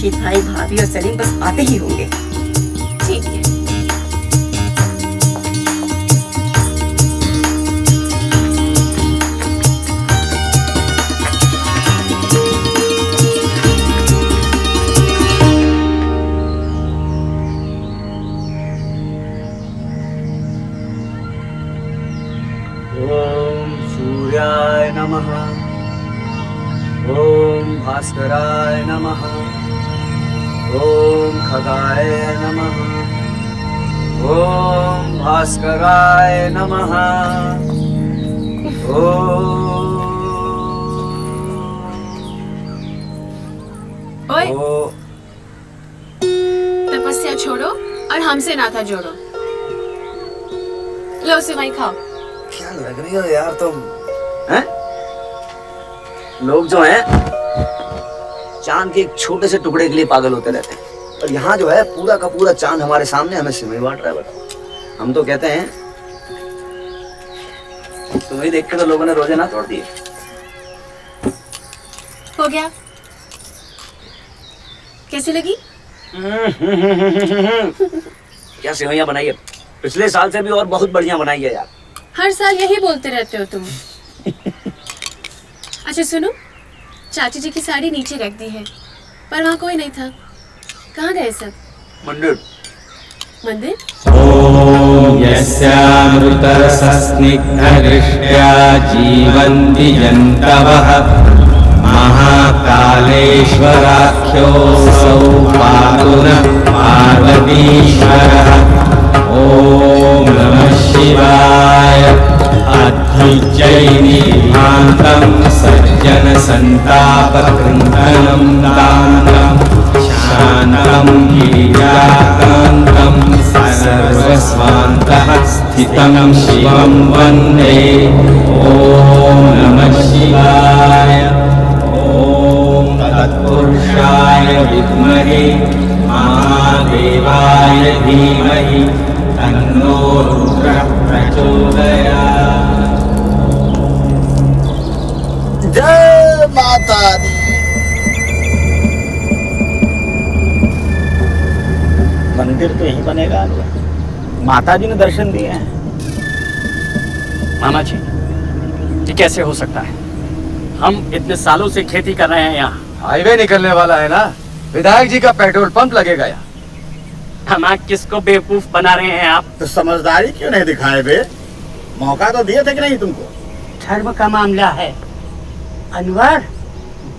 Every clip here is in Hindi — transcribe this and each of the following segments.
राशिद भाई, भाभी और सलीम बस आते ही होंगे। ठीक है। ओम सूर्याय नमः। ओम भास्कराय नमः। ओम खगाय नमः। ओम भास्कराय नमः। ओए, तपस्या छोड़ो और हमसे नाता जोड़ो। लो सिवाई खाओ। क्या लग रही हो यार तुम, हैं? लोग जो हैं चांद के एक छोटे से टुकड़े के लिए पागल होते रहते हैं, और यहाँ जो है पूरा का पूरा चांद हमारे सामने हमें सिमई बांट रहा है। बताओ, हम तो कहते हैं तुम्हें देख के तो लोगों ने रोजे ना तोड़ दिए। हो गया? कैसी लगी? क्या सेवइयां बनाई है, पिछले साल से भी और बहुत बढ़िया बनाई है यार। हर साल यही बोलते रहते हो तुम। अच्छा सुनो, चाची जी की साड़ी नीचे रख दी है, पर वहाँ कोई नहीं था। कहाँ गए सब? मंदिर। मंदिर? ओम यस्यामृतरसस्निग्धदृष्ट्या जीवन्ति जन्तवः महाकालेश्वराख्योऽसौ पातु नः पार्वतीश्वरः। ओम नमः शिवाय। अद्भुजैनीभान्तं सज्जनसन्तापकृन्तनं दान्तं शान्तं गिरिजाकान्तं सर्वस्वान्तः स्थितं शिवं वन्दे। ओम नमः शिवाय। ओम तत्पुरुषाय विद्महे महादेवाय धीमहि तन्नो रुद्रः प्रचोदयात्। जय माता दी। मंदिर तो यही बनेगा। माता जी ने दर्शन दिए हैं। मामा जी, ये कैसे हो सकता है? हम इतने सालों से खेती कर रहे हैं यहाँ। हाईवे निकलने वाला है ना, विधायक जी का पेट्रोल पंप लगेगा यहाँ। हम किसको बेवकूफ बना रहे हैं आप? तो समझदारी क्यों नहीं दिखाए बे? मौका तो दिए थे कि नहीं तुमको? धर्म का मामला है अनवर,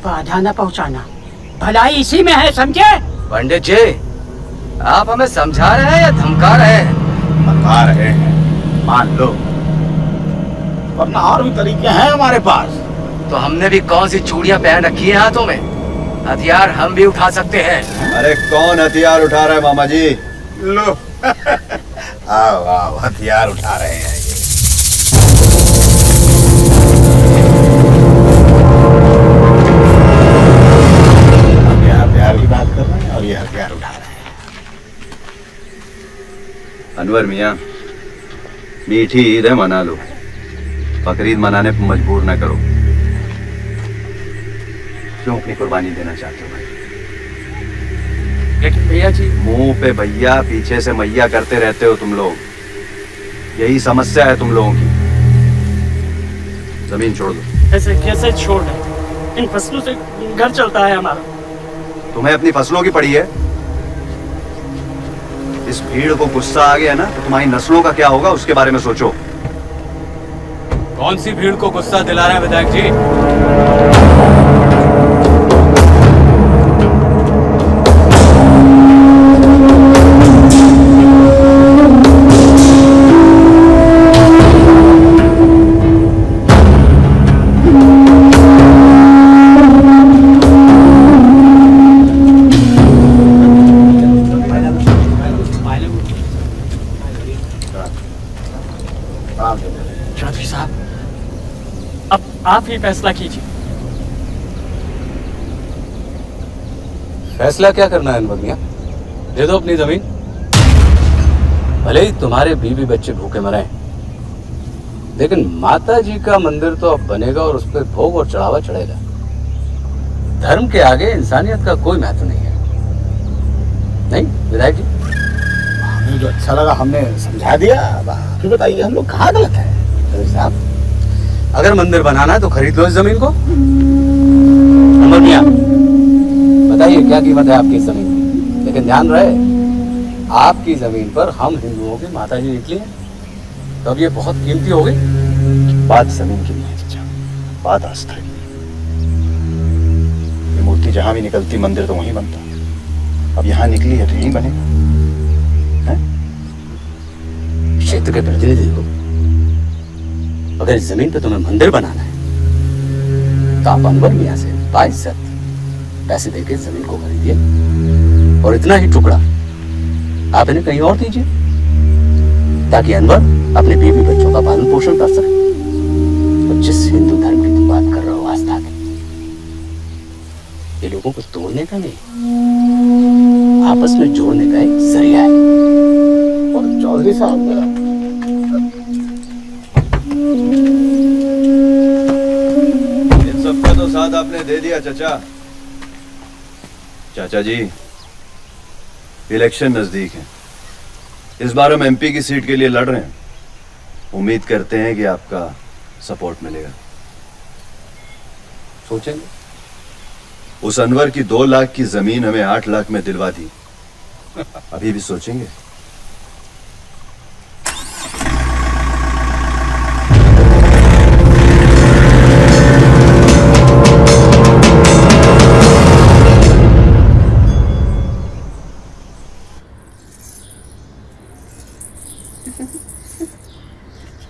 बाधा न पहुंचाना, भलाई इसी में है, समझे? पंडित जी, आप हमें समझा रहे हैं या धमका रहे हैं? बता रहे हैं, मान लो, वरना और भी तरीके हैं हमारे पास। तो हमने भी कौन सी चूड़ियां पहन रखी है हाथों में? हथियार हम भी उठा सकते हैं। अरे कौन हथियार उठा रहा है मामा जी? लो आओ आओ, हथियार उठा रहे हैं। प्यार की बात कर रहे हैं और ये हथियार उठा रहे हैं। अनवर मियाँ, मीठी ईद है, मना लो। बकरीद मनाने पर मजबूर ना करो। क्यों अपनी कुर्बानी देना चाहते हो भाई? लेकिन भैया जी, मुंह पे भैया पीछे से मैया करते रहते हो तुम लोग। यही समस्या है तुम लोगों की। जमीन छोड़ दो। ऐसे कैसे छोड़ दें? इन फसलों से घर चलता है हमारा। तुम्हें अपनी फसलों की पड़ी है। इस भीड़ को गुस्सा आ गया ना, तो तुम्हारी नस्लों का क्या होगा उसके बारे में सोचो। कौन सी भीड़ को गुस्सा दिला रहे हैं विधायक जी? चौधरी साहब, अब आप ही फैसला कीजिए। फैसला क्या करना है अनवर मियां? दे दो अपनी जमीन। भले ही तुम्हारे बीवी बच्चे भूखे मरे, लेकिन माता जी का मंदिर तो अब बनेगा और उस पर भोग और चढ़ावा चढ़ेगा। धर्म के आगे इंसानियत का कोई महत्व नहीं है। नहीं विधायक जी? हमें जो अच्छा लगा हमने समझा दिया। अब आप ही बताइए हम लोग कहाँ गलत है रवि साहब? अगर मंदिर बनाना है तो खरीद लो इस जमीन को। अमर मियां, बताइए क्या कीमत है आपकी इस जमीन की? लेकिन ध्यान रहे, आपकी जमीन पर हम हिंदुओं की माता जी निकली है, तो अब ये बहुत कीमती हो गई। बात जमीन की नहीं है चाचा, बात आस्था की। ये मूर्ति जहां भी निकलती मंदिर तो वहीं बनता। अब यहाँ निकली है तो यहीं बनेगा। क्षेत्र के प्रतिनिधि हो, अगर इस जमीन पे तुम्हें मंदिर बनाना है तो आप अनवर मियां से बाइज्जत पैसे देके जमीन को खरीदिए, और इतना ही टुकड़ा आप इन्हें कहीं और दीजिए, ताकि अनवर अपने बीवी बच्चों का पालन पोषण कर सके। और जिस हिंदू धर्म की तुम बात कर रहे हो आस्था की, ये लोगों को तोड़ने का नहीं, आपस में जोड़ने का एक जरिया है। और चौधरी साहब, इन सबका तो साथ आपने दे दिया चाचा। चाचा जी, इलेक्शन नजदीक है। इस बार हम एमपी की सीट के लिए लड़ रहे हैं। उम्मीद करते हैं कि आपका सपोर्ट मिलेगा। सोचेंगे। उस अनवर की 2 लाख की जमीन हमें 8 लाख में दिलवा दी। अभी भी सोचेंगे।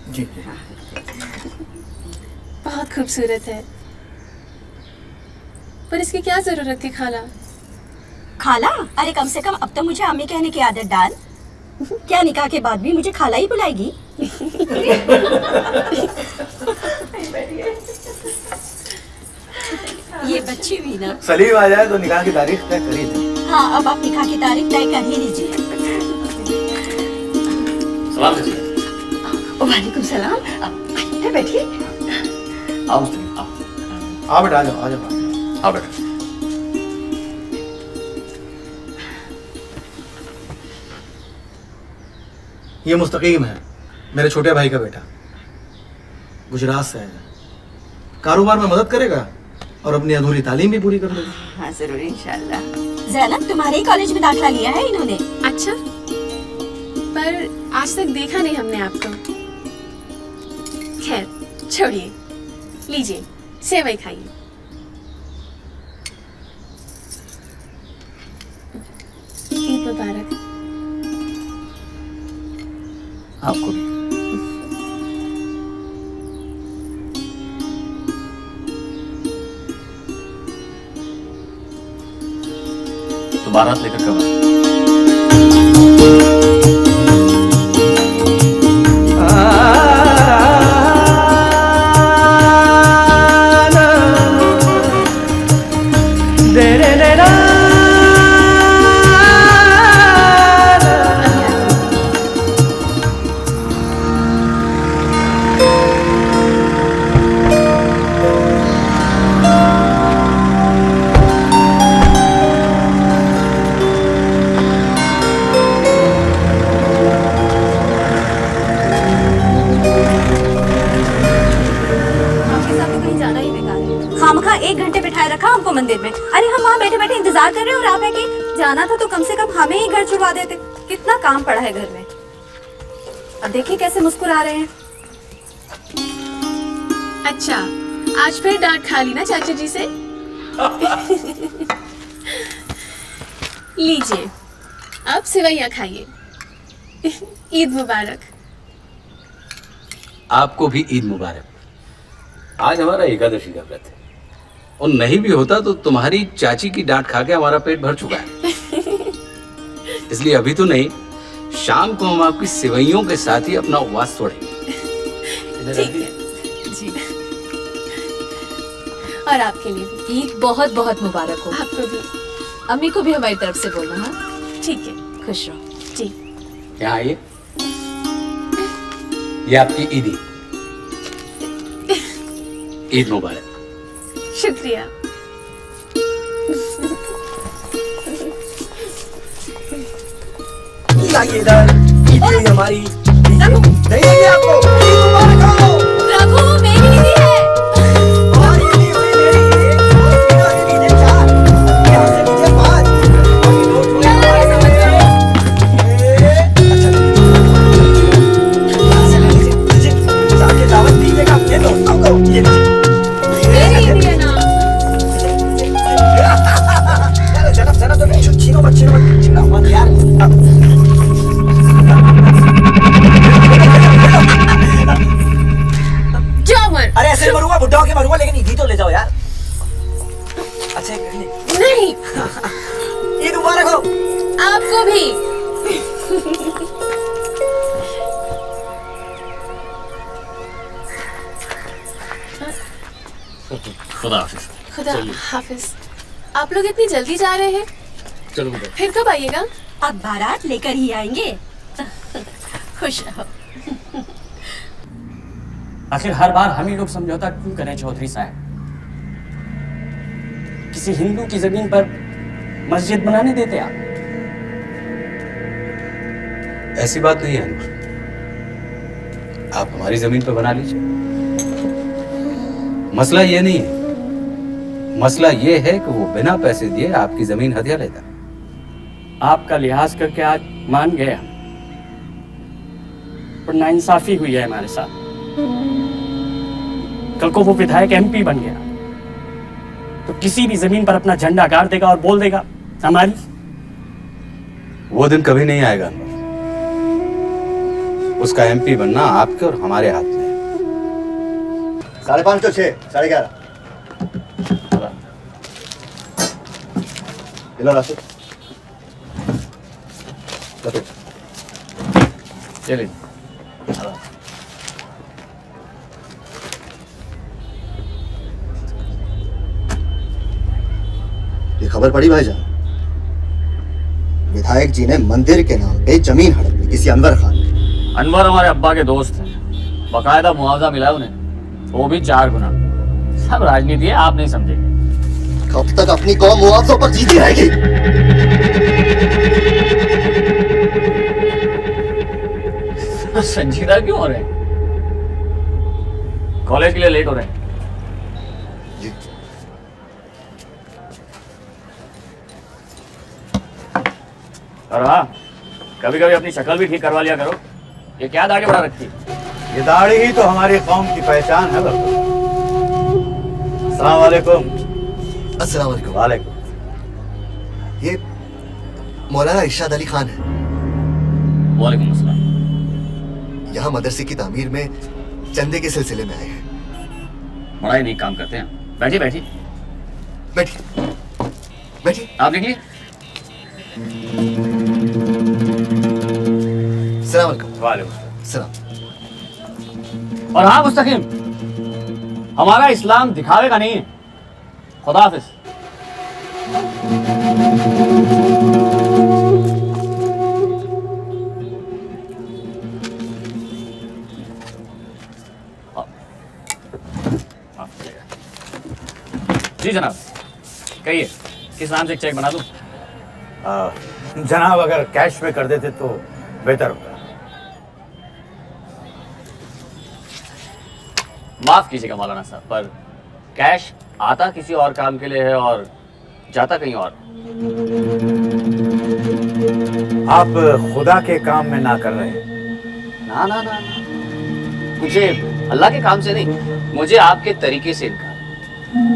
जी बहुत खूबसूरत है, पर इसकी क्या जरूरत थी खाला? खाला? अरे कम से कम अब तो मुझे अम्मी कहने की आदत डाल। क्या निकाह के बाद भी मुझे खाला ही बुलाएगी? ये बच्ची भी ना। सलीम आ जाए तो निकाह की तारीख तय करी थी। हाँ, अब आप निकाह की तारीख तय कर ही लीजिए। सलाम कीजिए। वालेकुम सलाम। आइए बैठिए। आओ सलीम, आओ। आओ बेटा, आ जाओ, आ जाओ। आओ बेटा। ये मुस्तकीम है, मेरे छोटे भाई का बेटा, गुजरात से है। कारोबार में मदद करेगा और अपनी अधूरी तालीम भी पूरी कर लेगा। हाँ जरूर इंशाल्लाह। ज़ैनब, तुम्हारे ही कॉलेज में दाखिला लिया है इन्होंने? अच्छा, पर आज तक देखा नहीं हमने आपको। खैर छोड़िए, लीजिए सेवई खाइए। ईद मुबारक। आपको भी। तो बारात लेकर कब आए? मंदिर में। अरे हम वहाँ बैठे बैठे इंतजार कर रहे हैं और आप है कि जाना था तो कम से कम हमें ही घर छुड़वा देते। कितना काम पड़ा है घर में। अब देखिए कैसे मुस्कुरा रहे हैं। अच्छा, आज फिर डांट खा ली ना चाचा जी से? लीजिए, अब सेवैयां खाइए। ईद मुबारक। आपको भी ईद मुबारक। आज हमारा एकादशी का व्रत है, और नहीं भी होता तो तुम्हारी चाची की डांट खा के हमारा पेट भर चुका है। इसलिए अभी तो नहीं, शाम को हम आपकी सेवैयों के साथ ही अपना उपवास तोड़ेंगे। ठीक है जी। और आपके लिए भी ईद बहुत बहुत मुबारक हो। आपको भी। अम्मी को भी हमारी तरफ से बोलना। हाँ ठीक है, खुश रहो जी। यहाँ आइए, ये आपकी ईदी। ईद मुबारक। शुक्रिया। लाइए इधर, कीजिए हमारी, कीजिए। नहीं देंगे आपको। ईद मुबारक हो। रघु मेरी ईदी है। और ईदी हुई मेरी एक, दो, तीन और ये लीजिए 4, यहाँ से लीजिए 5, और ये दो छोड़े हमारे समझ में। अच्छा यहाँ से ले लीजिए, लीजिए। जाके दावत दीजिएगा अपने दोस्तों को। ये लीजिए। मेरी ईदी है ना। जरा तो छीनो मत यार। जाओ मर। अरे ऐसे मरूंगा, बुड्ढा होके मरूंगा, लेकिन ईदी तो ले जाओ यार। अच्छा नहीं। ईद मुबारक हो। आपको भी। खुदा हाफिज। खुदा हाफिज। आप लोग इतनी जल्दी जा रहे हैं? चलो बेटा। फिर कब आइएगा? अब बारात लेकर ही आएंगे। खुश रहो। आखिर हर बार हम ही लोग समझौता क्यों करें चौधरी साहब? किसी हिंदू की जमीन पर मस्जिद बनाने देते आप? ऐसी बात नहीं है अनवर, आप हमारी जमीन पर बना लीजिए। मसला ये नहीं है, मसला ये है कि वो बिना पैसे दिए आपकी जमीन हथिया लेता। आपका लिहाज करके आज मान गए हम, पर नाइंसाफी हुई है हमारे साथ। कल को वो विधायक एमपी बन गया तो किसी भी जमीन पर अपना झंडा गाड़ देगा और बोल देगा हमारी। वो दिन कभी नहीं आएगा अनवर, उसका एमपी बनना आपके और हमारे हाथ में है। 5:30 तो 6, 11:30। राशिद चलिए। ये खबर पड़ी भाईजान, विधायक जी ने मंदिर के नाम पे जमीन हड़प ली किसी अनवर खान ने। अनवर हमारे अब्बा के दोस्त हैं, बकायदा मुआवजा मिला उन्हें, वो भी 4 गुना। सब राजनीति है, आप नहीं समझेंगे। कब तक अपनी कौम मुआवजों पर जीती रहेगी? संजीदा क्यों हो रहे हैं? कॉलेज के लिए लेट हो रहे हैं। जी। और हाँ, कभी कभी अपनी शक्ल भी ठीक करवा लिया करो। ये क्या दाढ़ी बढ़ा रखी? ये दाढ़ी ही तो हमारी कौम की पहचान है। अस्सलाम वालेकुम। अस्सलाम वालेकुम। वालेकुम। ये मौलाना इरशाद अली खान है। वालेकुम अस्सलाम। यहाँ मदरसे की तामीर में चंदे के सिलसिले में आए हैं। बड़ा ही नहीं काम करते हैं। बैठिए बैठिए बैठिए बैठिए। आप लिखिए। अस्सलाम वालेकुम। वालेकुम सलाम। और हाँ मुस्तकीम, हमारा इस्लाम दिखावे का नहीं है। खुदा हाफिज। जी जनाब, कहिए किस नाम से एक चेक बना दूं? जनाब अगर कैश में कर देते तो बेहतर होता। माफ कीजिएगा मौलाना साहब, पर कैश आता किसी और काम के लिए है और जाता कहीं और। आप खुदा के काम में ना कर रहे हैं। ना ना ना, मुझे अल्लाह के काम से नहीं, मुझे आपके तरीके से इनकार।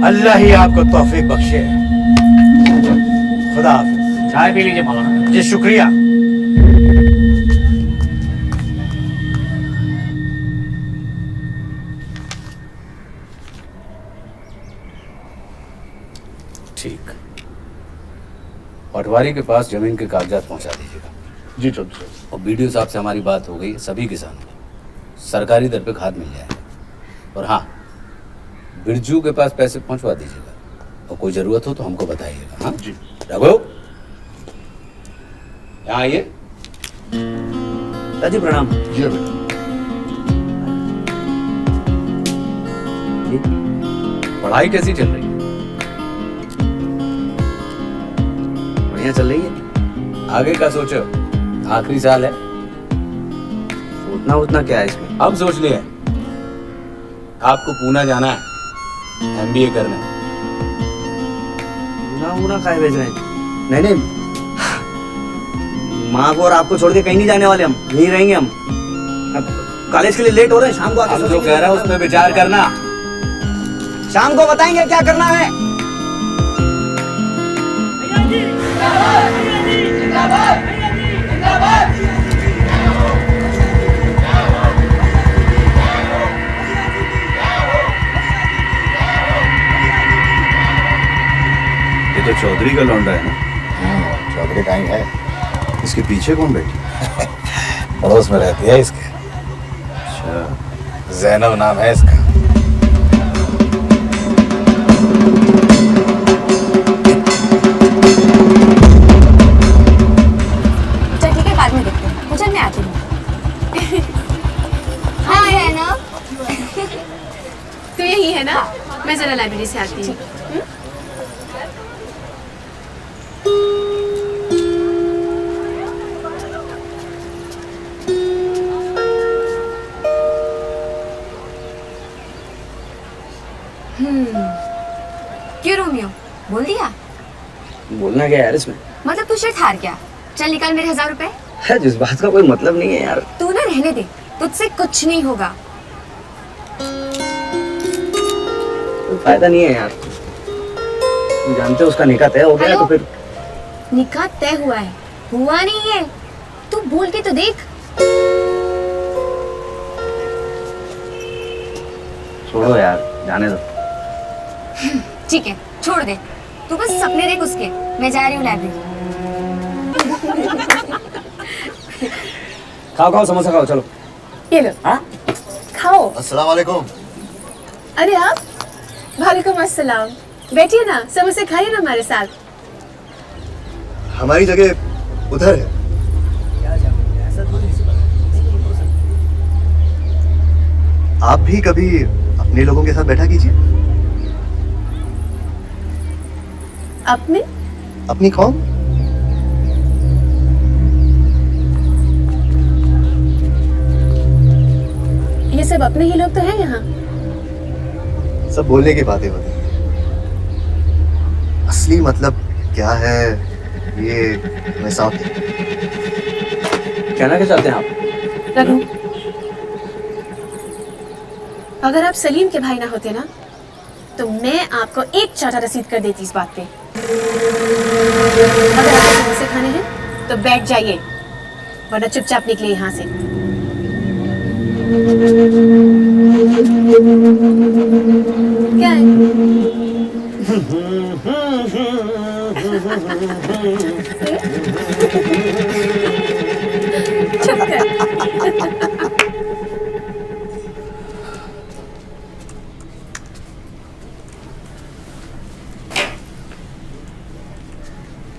अल्लाह ही आपको तौफीक बख्शे। खुदा हाफिज। चाय पी लीजिए मौलाना। जी शुक्रिया। ठीक, पटवारी के पास जमीन के कागजात पहुंचा दीजिएगा। जी चौधरी। और बीडीओ साहब से हमारी बात हो गई, सभी किसानों को सरकारी दर पे खाद मिल जाएगा। और हाँ, बिरजू के पास पैसे पहुंचवा दीजिएगा, और कोई जरूरत हो तो हमको बताइएगा। हाँ जी। रघु, यहाँ आइए। दादी प्रणाम। जी बेटा। पढ़ाई कैसी चल रही है? बढ़िया चल रही है। आगे का सोचो, आखिरी साल है। उतना उतना क्या है इसमें? अब सोच लिया आपको पूना जाना है MBA करने। पूना काहे भेज रहे हैं? नहीं नहीं, माँ को और आपको छोड़ के कहीं नहीं जाने वाले हम, यहीं रहेंगे हम। अब कॉलेज के लिए लेट हो रहे हैं, शाम को आके हम जो कह रहा है उस पर विचार करना। शाम को बताएंगे क्या करना है। ये तो चौधरी का लौंडा है ना? चौधरी का ही है। इसके पीछे कौन बैठी? पड़ोस में रहती है इसके। अच्छा, जैनब नाम है इसका। चल ठीक है, बाद में देखते हैं। मुझे मैं आती हूँ। हाँ है ना? तो यही है ना, मैं जरा लाइब्रेरी से आती हूँ। क्यों रोमियो, बोल दिया? बोलना क्या है यार इसमें? मतलब तू शर्ट हार गया। चल निकाल मेरे 1000 रुपए। है, जिस बात का कोई मतलब नहीं है यार। तू ना रहने दे, तुझसे कुछ नहीं होगा। कोई फायदा नहीं है यार। तुम जानते हो उसका निकाह तय हो गया है, तो फिर निकाह तय हुआ है, हुआ नहीं है। तू बोल के तो देख। छोड़ो यार, जाने दो। ठीक है, छोड़ दे। तू बस सपने देख उसके। मैं जा रही हूँ लाइब्रेरी। खाओ खाओ, समोसा खाओ, चलो। ये लो। हाँ? खाओ। अस्सलाम वालेकुम। अरे आप? वालेकुम अस्सलाम। बैठिए ना, समोसे खाइए ना हमारे साथ। हमारी जगह उधर है। आप भी कभी अपने लोगों के साथ बैठा कीजिए। अपने? अपनी कौम? ये सब अपने ही लोग तो हैं यहाँ। सब बोलने की बातें होती हैं, असली मतलब क्या है ये मैं साफ नहीं। कहना क्या चाहते हैं आप? रघु, अगर आप सलीम के भाई ना होते ना, तो मैं आपको एक चाटा रसीद कर देती इस बात पे। अगर आपको समोसे खाने हैं तो बैठ जाइए, वरना चुपचाप निकले यहाँ से। क्या है? चुप कर।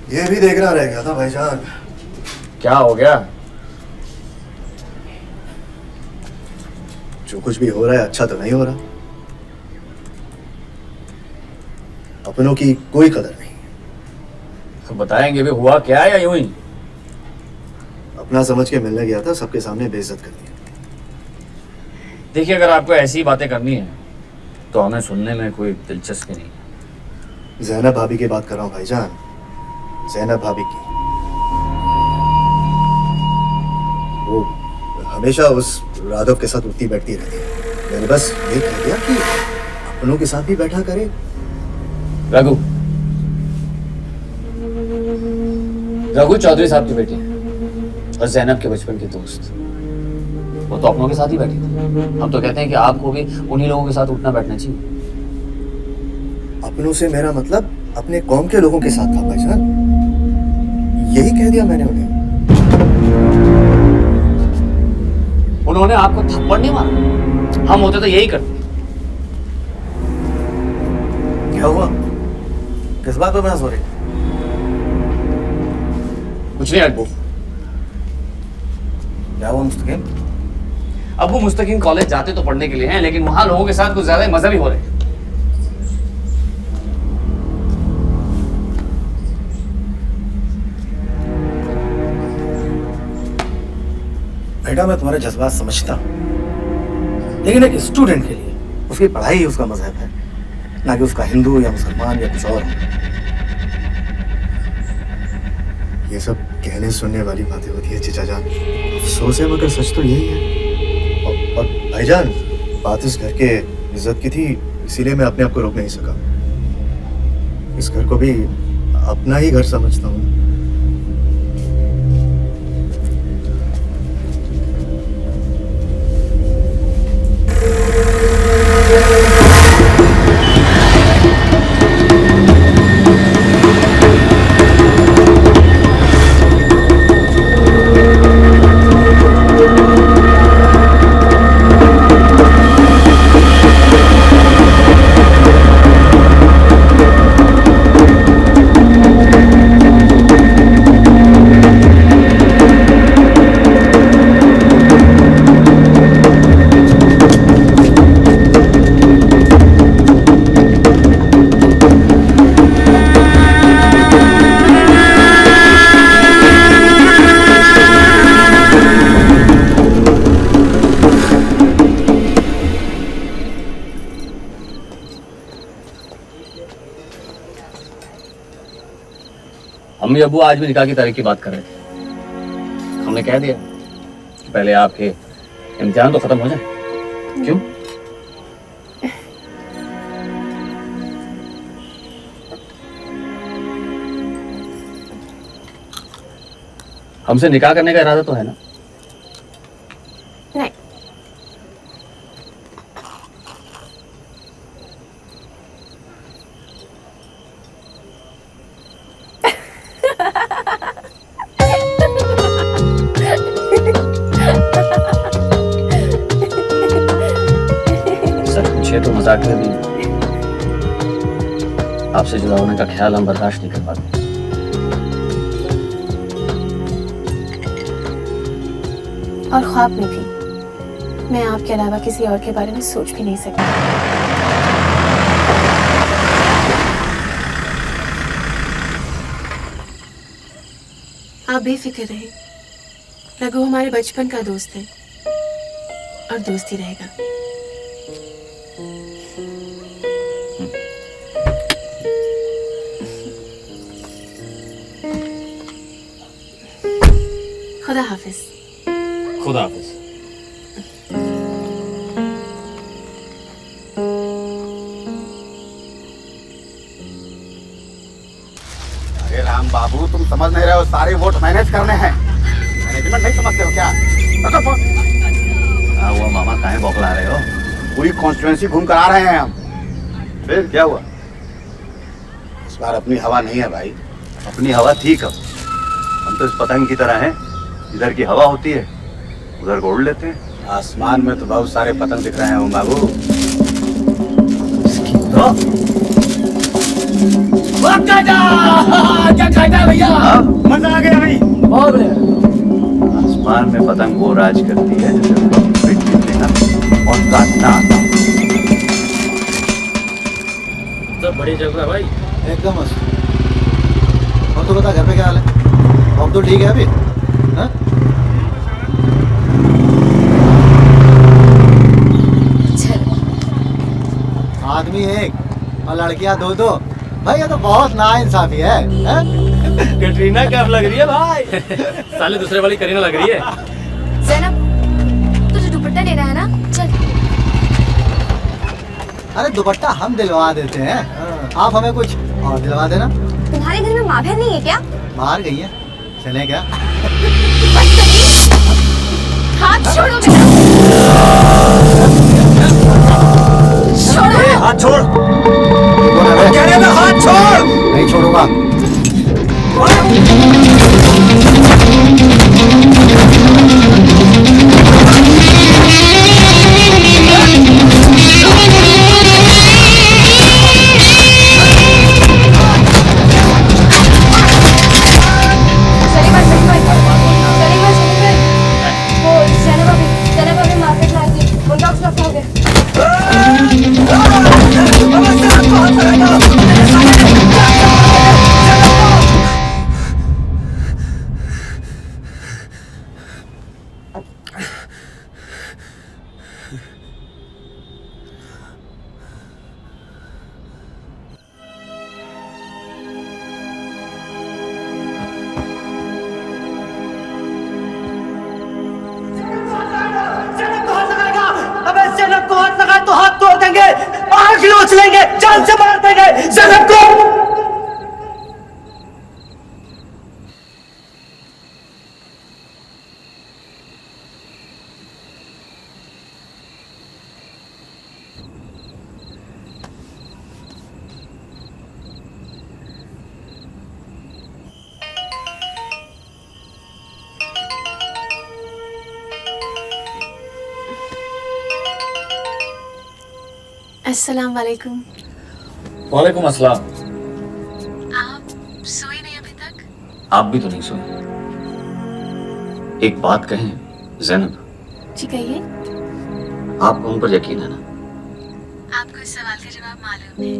ये भी देखना रह गया था भाईजान। क्या हो गया? जो कुछ भी हो रहा है अच्छा तो नहीं हो रहा। अपनों की कोई कदर नहीं। तो बताएंगे भी हुआ क्या है या यूं ही? अपना समझ के मिलने गया था, सबके सामने बेइज्जत कर दिया। देखिए, अगर आपको ऐसी बातें करनी है तो हमें सुनने में कोई दिलचस्पी नहीं है। जैनब भाभी की बात कर रहा हूँ भाईजान, जैनब भाभी की। वो हमेशा उस राघव के साथ उठती बैठती रहती है। मैंने बस ये कह दिया कि अपनों के साथ भी बैठा करे। रघु चौधरी साहब की बेटी है और जैनब के बचपन की दोस्त। वो तो अपनों के साथ ही बैठी थी। हम तो कहते हैं कि आपको भी उन्हीं लोगों के साथ उठना बैठना चाहिए। अपनों से मेरा मतलब अपने कौम के लोगों के साथ था भाईजान, यही कह दिया मैंने उन्हें। उन्होंने आपको थप्पड़ नहीं मारा, हम होते तो यही करते। क्या हुआ? किस बात पे बहस हो रही? कुछ नहीं अब्बू। क्या हुआ मुस्तकीम? अब्बू मुस्तकीम कॉलेज जाते तो पढ़ने के लिए हैं, लेकिन वहां लोगों के साथ कुछ ज्यादा मजहबी हो रहे हैं। बेटा मैं तुम्हारे जज्बात समझता हूँ, लेकिन एक स्टूडेंट के लिए उसकी पढ़ाई ही उसका मजहब है, ना कि उसका हिंदू या मुसलमान या कुछ और। ये सब कहने सुनने वाली बातें होती है चचा जान, अफसोस है मगर सच तो यही है। और भाईजान, बात इस घर के इज्जत की थी, इसीलिए मैं अपने आप को रोक नहीं सका। इस घर को भी अपना ही घर समझता हूँ। अम्मी अब्बू आज भी निकाह की तारीख की बात कर रहे थे। हमने कह दिया कि पहले आपके इम्तिहान तो खत्म हो जाए। क्यों? हमसे निकाह करने का इरादा तो है ना? नहीं। तो मजाक में भी आपसे जुदा होने का ख्याल हम बर्दाश्त नहीं कर पाते। और ख्वाब में भी मैं आपके अलावा किसी और के बारे में सोच भी नहीं सकती। आप बेफिक्र रहे, रघु हमारे बचपन का दोस्त है और दोस्त ही रहेगा। खुदा हाफिज। खुदा हाफिज। अरे राम बाबू, तुम समझ नहीं रहे हो, सारे वोट मैनेज करने हैं। मैनेजमेंट नहीं समझते हो क्या? रखो फोन। क्या हुआ मामा, काहे बौखला रहे हो? पूरी कॉन्स्टिट्यूएंसी घूम कर आ रहे हैं हम। फिर क्या हुआ? इस बार अपनी हवा नहीं है भाई। अपनी हवा थी कब? हम तो इस पतंग की तरह हैं, इधर की हवा होती है उधर को उड़ लेते हैं। आसमान में तो बहुत सारे पतंग दिख रहे हैं ओम बाबू। क्या भैया, मजा आ गया भाई। बहुत आसमान में पतंग वो राज करती है जिसे पिट देना और काटना आता। सब बड़ी जगह है भाई, एकदम मस्त। और तो बता घर पे क्या हाल है? अब तो ठीक है अभी? हाँ? आदमी एक और लड़कियां दो दो, भाई ये तो बहुत नाइंसाफी है। कटरीना कैफ लग रही है भाई। साले दूसरे वाली करीना लग रही है। ज़ैनब, तुझे दुपट्टा लेना है ना? चल। अरे दुपट्टा हम दिलवा देते हैं, आप हमें कुछ और दिलवा देना। तुम्हारे घर में माँ बहन नहीं है क्या? बाहर गई है, चले क्या? हाथ छोड़ो बेटा। छोड़ो। हाथ छोड़। कह रहे हैं हाथ छोड़। नहीं छोड़ूंगा। 5 लोग चलेंगे, जान से मारते गए ज़ैनब को। अस्सलाम वालेकुम। वालेकुम अस्सलाम। आप सोए नहीं अभी तक? आप भी तो नहीं सोए। एक बात कहें ज़ैनब, जी कहिए। आपको उन पर यकीन है ना? आपको इस सवाल का जवाब मालूम है।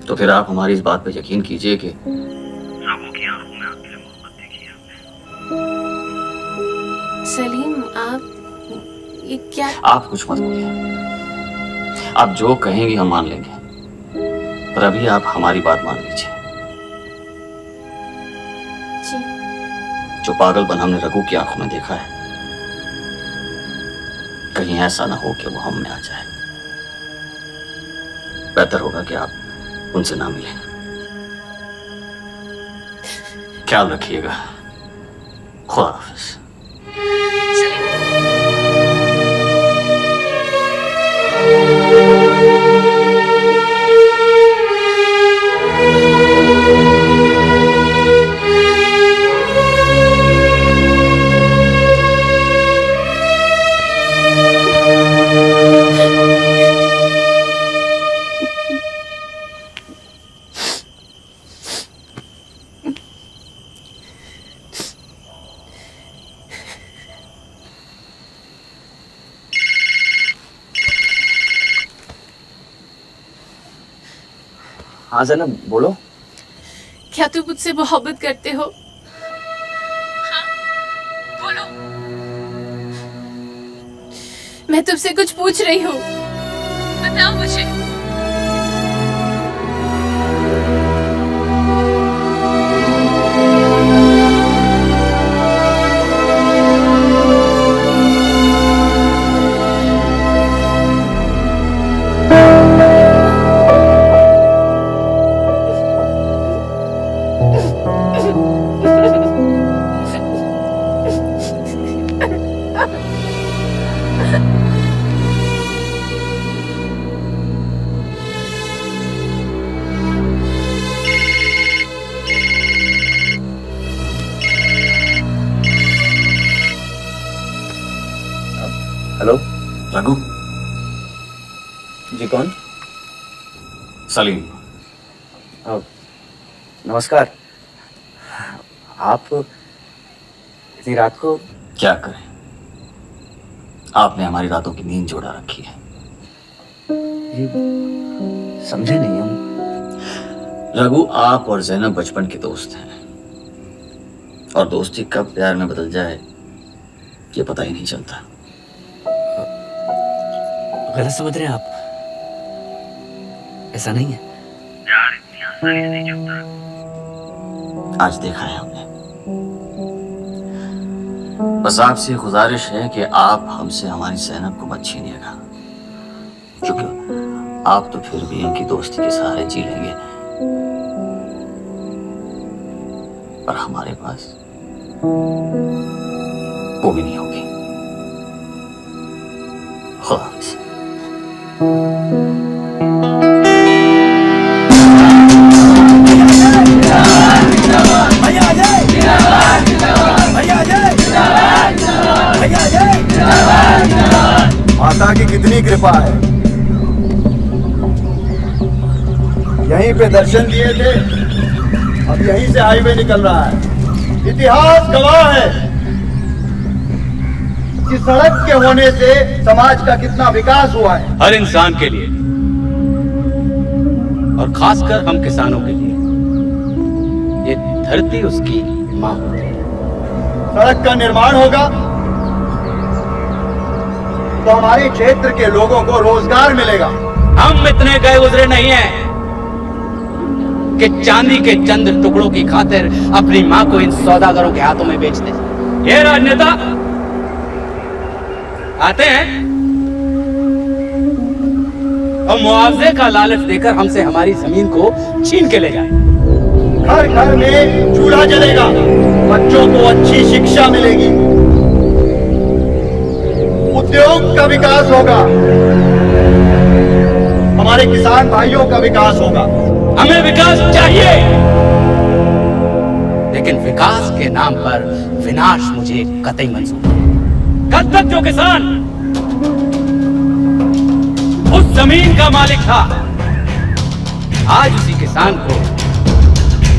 तो फिर आप हमारी इस बात पर यकीन कीजिए कि रघु की आंखों में आपकी मोहब्बत देखी है। सलीम, आप ये क्या? आप कुछ मत बोलिए, आप जो कहेंगी हम मान लेंगे, पर अभी आप हमारी बात मान लीजिए। जी। जो पागलपन हमने रघु की आंखों में देखा है, कहीं ऐसा ना हो कि वो हम में आ जाए। बेहतर होगा कि आप उनसे ना मिलें। ख्याल रखिएगा। खुदा हाफिज। हाँ ज़ैनब बोलो। क्या तुम मुझसे मोहब्बत करते हो? हाँ, बोलो। मैं तुमसे कुछ पूछ रही हूँ, बताओ मुझे। हेलो रघु। जी कौन? सलीम। नमस्कार। आप इतनी रात को? क्या करें, आपने हमारी रातों की नींद जोड़ा रखी है। ये समझे नहीं हम। रघु, आप और ज़ैनब बचपन के दोस्त हैं, और दोस्ती कब प्यार में बदल जाए ये पता ही नहीं चलता। गलत समझ रहे हैं आप, ऐसा नहीं है। प्यार इतनी आसानी से नहीं चलता, आज देखा है हमने। बस आपसे गुजारिश है कि आप हमसे हमारी ज़ैनब को मत छीनिएगा, क्योंकि आप तो फिर भी उनकी दोस्ती के सहारे जी लेंगे, पर हमारे पास वो भी नहीं होगी। खुदा हाफिज़। माता की कितनी कृपा है, यहीं पे दर्शन दिए थे, अब यहीं से हाईवे निकल रहा है। इतिहास गवाह है कि सड़क के होने से समाज का कितना विकास हुआ है। हर इंसान के लिए और खासकर हम किसानों के लिए ये धरती उसकी माँ होती है। सड़क का निर्माण होगा तो हमारे क्षेत्र के लोगों को रोजगार मिलेगा। हम इतने गए गुजरे नहीं हैं कि चांदी के चंद टुकड़ों की खातिर अपनी माँ को इन सौदागरों के हाथों में बेच दे। ये राजनेता आते हैं और मुआवजे का लालच देकर हमसे हमारी जमीन को छीन के ले जाए। घर घर में चूल्हा जलेगा, बच्चों को अच्छी शिक्षा मिलेगी, उद्योग का विकास होगा, हमारे किसान भाइयों का विकास होगा। हमें विकास चाहिए, लेकिन विकास के नाम पर विनाश मुझे कतई मंजूर नहीं। कल तक जो किसान उस जमीन का मालिक था, आज उसी किसान को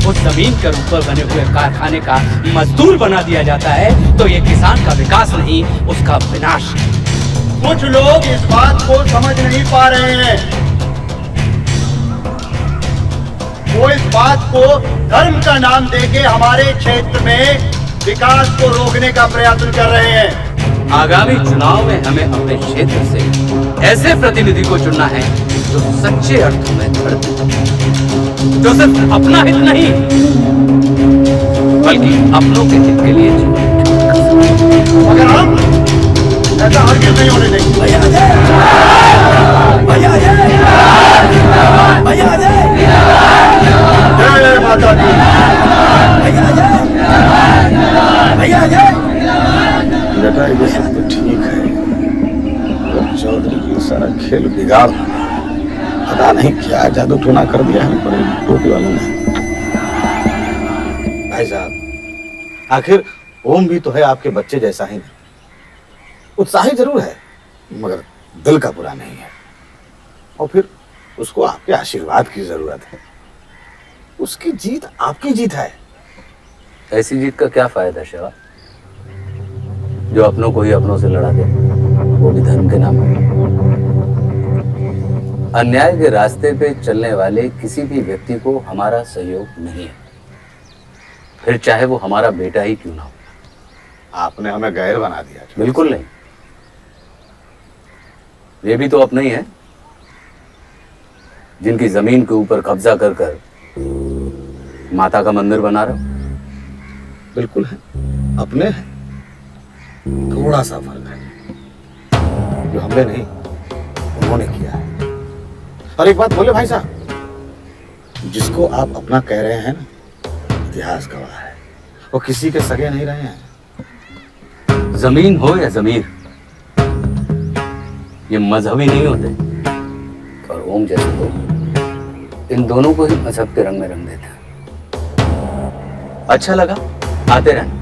उस जमीन के ऊपर बने हुए कारखाने का मजदूर बना दिया जाता है, तो ये किसान का विकास नहीं, उसका विनाश है। कुछ लोग इस बात को समझ नहीं पा रहे हैं, वो इस बात को धर्म का नाम देके हमारे क्षेत्र में विकास को रोकने का प्रयत्न कर रहे हैं। आगामी चुनाव में हमें अपने क्षेत्र से ऐसे प्रतिनिधि को चुनना है जो सच्चे अर्थों में धर्म, जो सिर्फ अपना हित नहीं बल्कि अपनों के हित के लिए मगर हम ऐसा हरगिज़ नहीं होने देंगे। भैया जय, भैया जय, भैया जय, जय माता दी, भैया जय, भैया जय। बेटा ये सब तो ठीक है, चौधरी की सारा खेल बिगाड़ पता नहीं क्या जादू टोना कर दिया है पर टोपी वालों ने। भाई साहब, आखिर ओम भी तो है आपके बच्चे जैसा ही नहीं, उत्साही जरूर है मगर दिल का बुरा नहीं है, और फिर उसको आपके आशीर्वाद की जरूरत है। उसकी जीत आपकी जीत है। ऐसी जीत का क्या फायदा शिवा, जो अपनों को ही अपनों से लड़ा दे, वो भी धर्म के नाम पर। अन्याय के रास्ते पे चलने वाले किसी भी व्यक्ति को हमारा सहयोग नहीं है, फिर चाहे वो हमारा बेटा ही क्यों ना हो। आपने हमें गैर बना दिया। बिल्कुल नहीं, ये भी तो अपने ही है, जिनकी जमीन के ऊपर कब्जा कर कर माता का मंदिर बना रहे हो। बिल्कुल है, अपने हैं, थोड़ा सा फर्क है, जो हमने नहीं उन्होंने किया है। और एक बात बोले भाई साहब, जिसको आप अपना कह रहे हैं ना, इतिहास गवाह है, वो किसी के सगे नहीं रहे हैं। जमीन हो या जमीर, ये मजहबी नहीं होते, और ओम जैसे लोग इन दोनों को ही मजहब के रंग में रंग देते हैं। अच्छा लगा, आते रहना।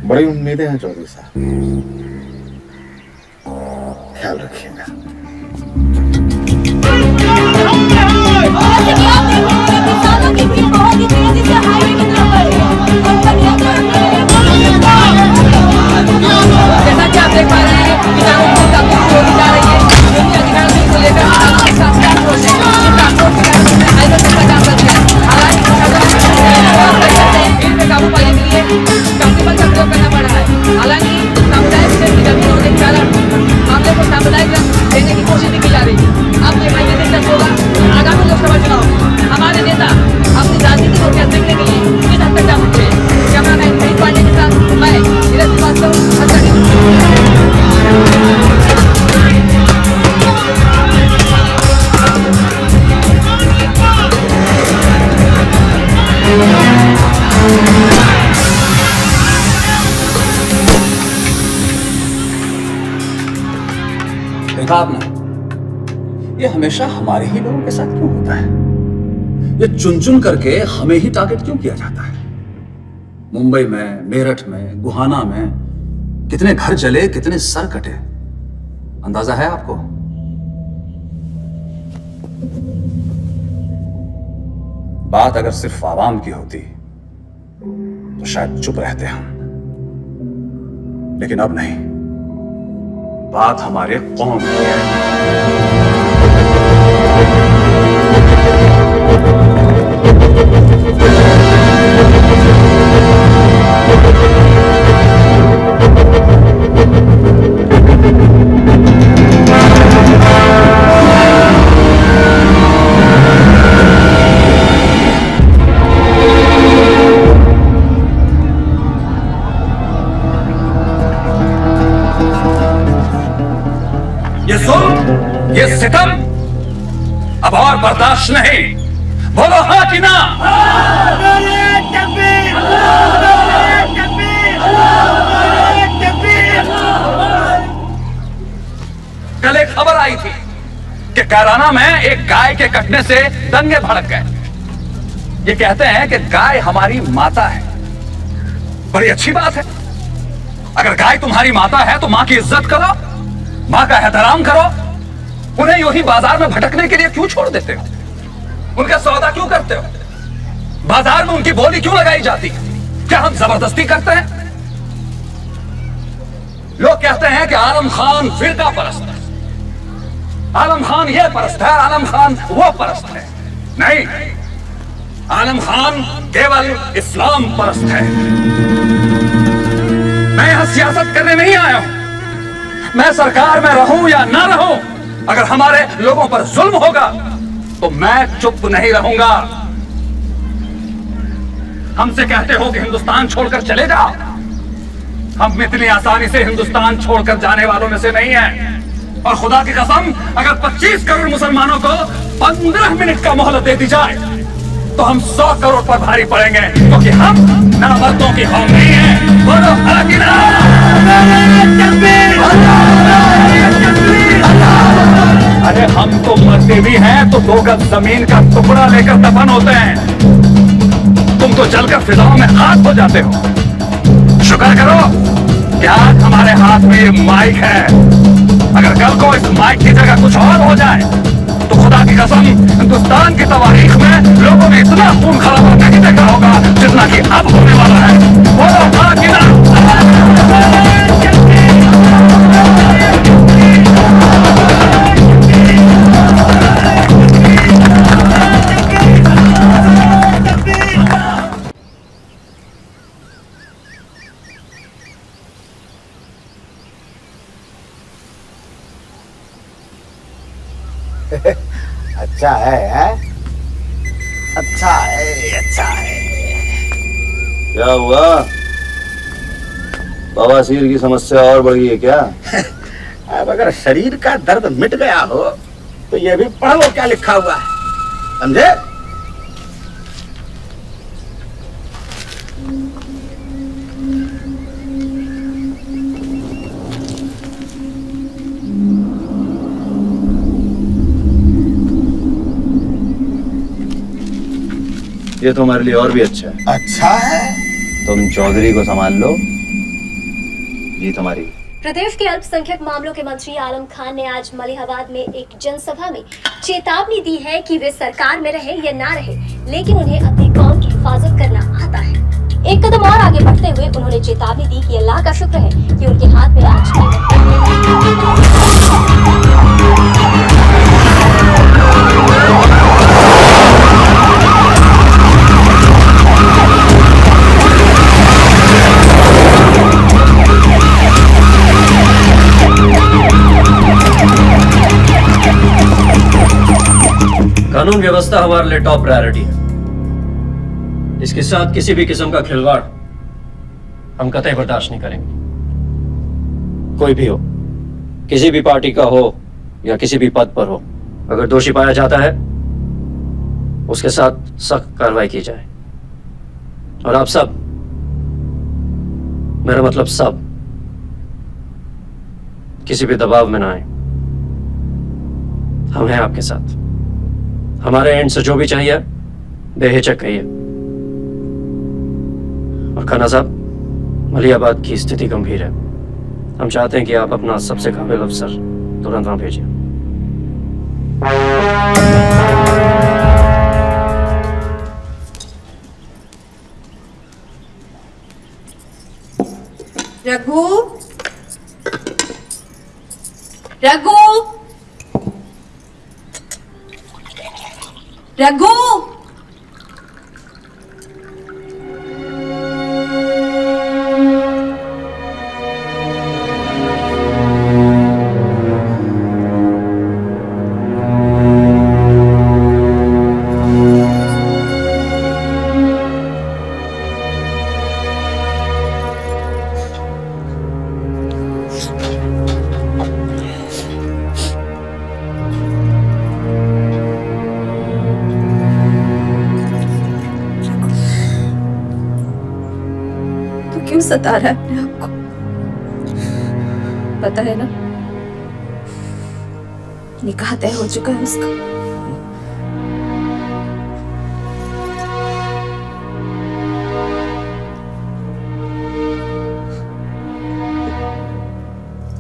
बड़ी उम्मीदें हैं चौधरी साहब, ख्याल रखिएगा। किसानों की भीड़ बहुत ही तेजी से हाईवे की तरफ बढ़ रही है। जैसा कि आप देख पा रहे हैं, किसानों की काफी होती जा रही है, क्योंकि अधिकारियों को लेकर हाईवे तक का काम कर दिया। हालांकि भीड़ पे काबू पाने के लिए काफी बल का प्रयोग करना पड़ रहा है। हालांकि सामुदायिक क्षेत्र की जमीन होने के कारण मामले को सामुदायिक रंग देने की कोशिश भी की जा रही है। अब ये महीने दिन तक होगा, आगामी लोकसभा चुनाव में हमारे नेता अपनी राजनीति को कैसे देखने के लिए किस हद तक जा सकते हैं। कैमरामैन करीब पांडे के साथ मैं नीरज श्रीवास्तव, देखा आपने, ये हमेशा हमारे ही लोगों के साथ क्यों होता है? ये चुन चुन करके हमें ही टारगेट क्यों किया जाता है? मुंबई में, मेरठ में, गुहाना में कितने घर जले, कितने सर कटे, अंदाजा है आपको? बात अगर सिर्फ आवाम की होती तो शायद चुप रहते हम, लेकिन अब नहीं, बात हमारे कौम की है। बर्दाश्त नहीं। बोलो हाँ कि ना? कल एक खबर आई थी कि कैराना में एक गाय के कटने से दंगे भड़क गए। ये कहते हैं कि गाय हमारी माता है। बड़ी अच्छी बात है। अगर गाय तुम्हारी माता है तो मां की इज्जत करो, मां का एहतराम करो। उन्हें यूं ही बाजार में भटकने के लिए क्यों छोड़ देते हो? उनका सौदा क्यों करते हो? बाजार में उनकी बोली क्यों लगाई जाती है? क्या हम जबरदस्ती करते हैं? लोग कहते हैं कि आलम खान फिरका परस्त है, आलम खान ये परस्त है, आलम खान वो परस्त है। नहीं, आलम खान केवल इस्लाम परस्त है। मैं यहां सियासत करने नहीं आया हूं। मैं सरकार में रहूं या ना रहूं, अगर हमारे लोगों पर जुल्म होगा तो मैं चुप नहीं रहूंगा। हमसे कहते हो कि हिंदुस्तान छोड़कर चले जाओ। हम इतनी आसानी से हिंदुस्तान छोड़कर जाने वालों में से नहीं हैं। और खुदा की कसम, अगर 25 करोड़ मुसलमानों को 15 मिनट का मोहलत दे दी जाए तो हम 100 करोड़ पर भारी पड़ेंगे, क्योंकि हम नामर्दों की कौम नहीं है। बोलो हाँ कि ना? अरे हम तो मरते भी हैं तो 2 गज जमीन का टुकड़ा लेकर दफन होते हैं। तुम तो जलकर फिजाओं में खाक हो जाते हो। शुक्र करो कि आज हमारे हाथ में ये माइक है। अगर कल को इस माइक की जगह कुछ और हो जाए तो खुदा की कसम, हिंदुस्तान की तारीख में लोगों ने इतना खून खराबा नहीं देखा होगा जितना कि अब होने वाला है। बोलो हाँ कि ना? अच्छा है? अच्छा है, अच्छा है। क्या हुआ? बवासीर की समस्या और बढ़ गई है क्या? अब अगर शरीर का दर्द मिट गया हो तो ये भी पढ़ लो क्या लिखा हुआ है, समझे? ये तो हमारे लिए और भी अच्छा है। अच्छा है? तुम चौधरी को संभाल लो, जीत हमारी। प्रदेश के अल्पसंख्यक मामलों के मंत्री आलम खान ने आज मलिहाबाद में एक जनसभा में चेतावनी दी है कि वे सरकार में रहे या ना रहे, लेकिन उन्हें अपनी कौम की हिफाजत करना आता है। एक कदम और आगे बढ़ते हुए उन्होंने चेतावनी दी कि अल्लाह का शुक्र है कि उनके हाथ में आज कानून व्यवस्था हमारे लिए टॉप प्रायोरिटी है। इसके साथ किसी भी किस्म का खिलवाड़ हम कतई बर्दाश्त नहीं करेंगे। कोई भी हो, किसी भी पार्टी का हो या किसी भी पद पर हो, अगर दोषी पाया जाता है उसके साथ सख्त कार्रवाई की जाए। और आप सब, मेरा मतलब सब, किसी भी दबाव में ना आए। हम हैं आपके साथ। हमारे एंड से जो भी चाहिए बेहिचक कहिए। और खाना साहब, मलिहाबाद की स्थिति गंभीर है। हम चाहते हैं कि आप अपना सबसे काबिल अफसर तुरंत वहां भेजिए। रघु, रघु, रघु, क्यों सता रहा है अपने आप को? पता है ना, निकाह तय हो चुका है उसका।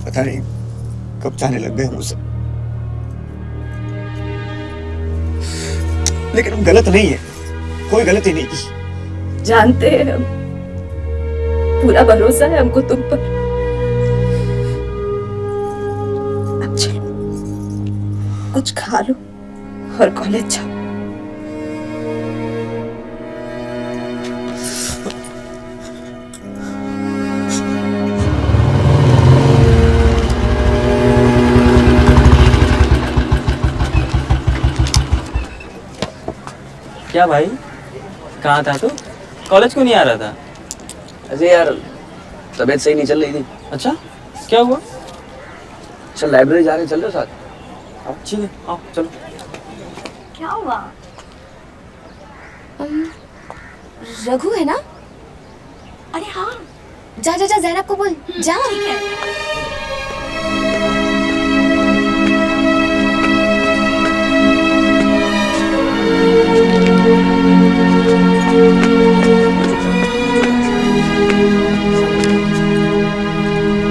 पता नहीं कब जाने लग गए हम उसे, लेकिन हम गलत नहीं है, कोई गलती नहीं की। जानते हैं हम, पूरा भरोसा है हमको तुम पर। अब चलो कुछ खा लो और कॉलेज जाओ। क्या भाई, कहाँ था तू? कॉलेज क्यों नहीं आ रहा था? ऐसे यार तबीयत सही नहीं चल रही थी। अच्छा, क्या हुआ? चल लाइब्रेरी जा रहे हैं, चल रहे हो साथ? ठीक है, आओ चलो। क्या हुआ? रघु है ना? अरे हाँ, जा जा जा, ज़ैनब को बोल जा। ठीक है।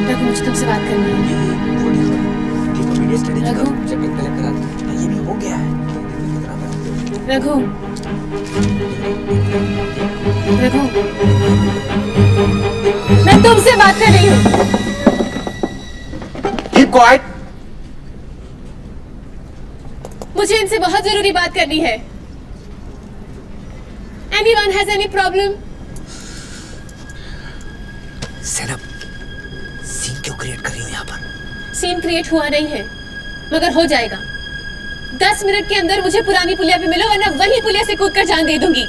रघु, मुझे तुमसे बात करनी है। रघु, ये भी हो गया है। रघु, रघु, मैं तुमसे बात कर रही हूँ। Keep quiet. मुझे इनसे बहुत जरूरी बात करनी है। Anyone has any problem? Zainab, scene क्यों क्रिएट कर रही हो यहाँ पर? सीन क्रिएट हुआ नहीं है, मगर हो जाएगा। 10 मिनट के अंदर मुझे पुरानी पुलिया पे मिलो, वरना वही पुलिया से कूदकर जान दे दूंगी।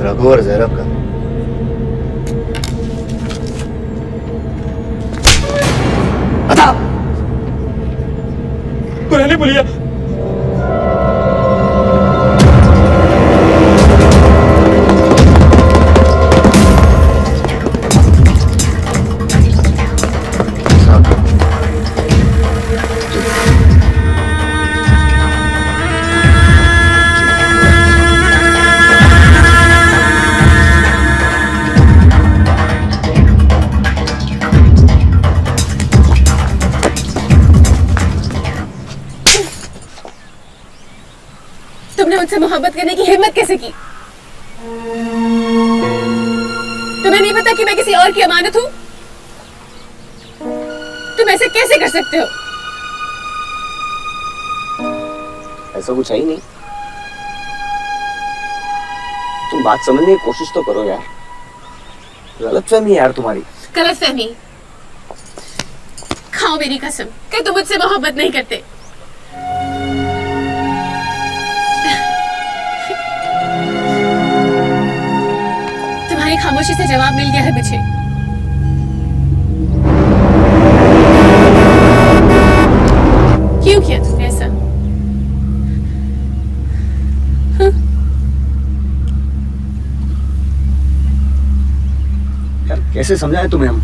रघु और ज़ैनब का पुरानी पुलिया। तुमने मुझसे मोहब्बत करने की हिम्मत कैसे की? तुम्हें नहीं पता कि मैं किसी और की अमानत हूं? तुम ऐसे कैसे कर सकते हो? ऐसा कुछ है ही नहीं। तुम बात समझने की कोशिश तो करो यार। गलतफहमी है यार तुम्हारी। गलतफहमी? खाओ मेरी कसम कि तुम मुझसे मोहब्बत नहीं करते। तुम्हारी खामोशी से जवाब मिल गया है मुझे। क्यों किया तुमने ऐसा? यार कैसे समझाएं तुम्हें हम?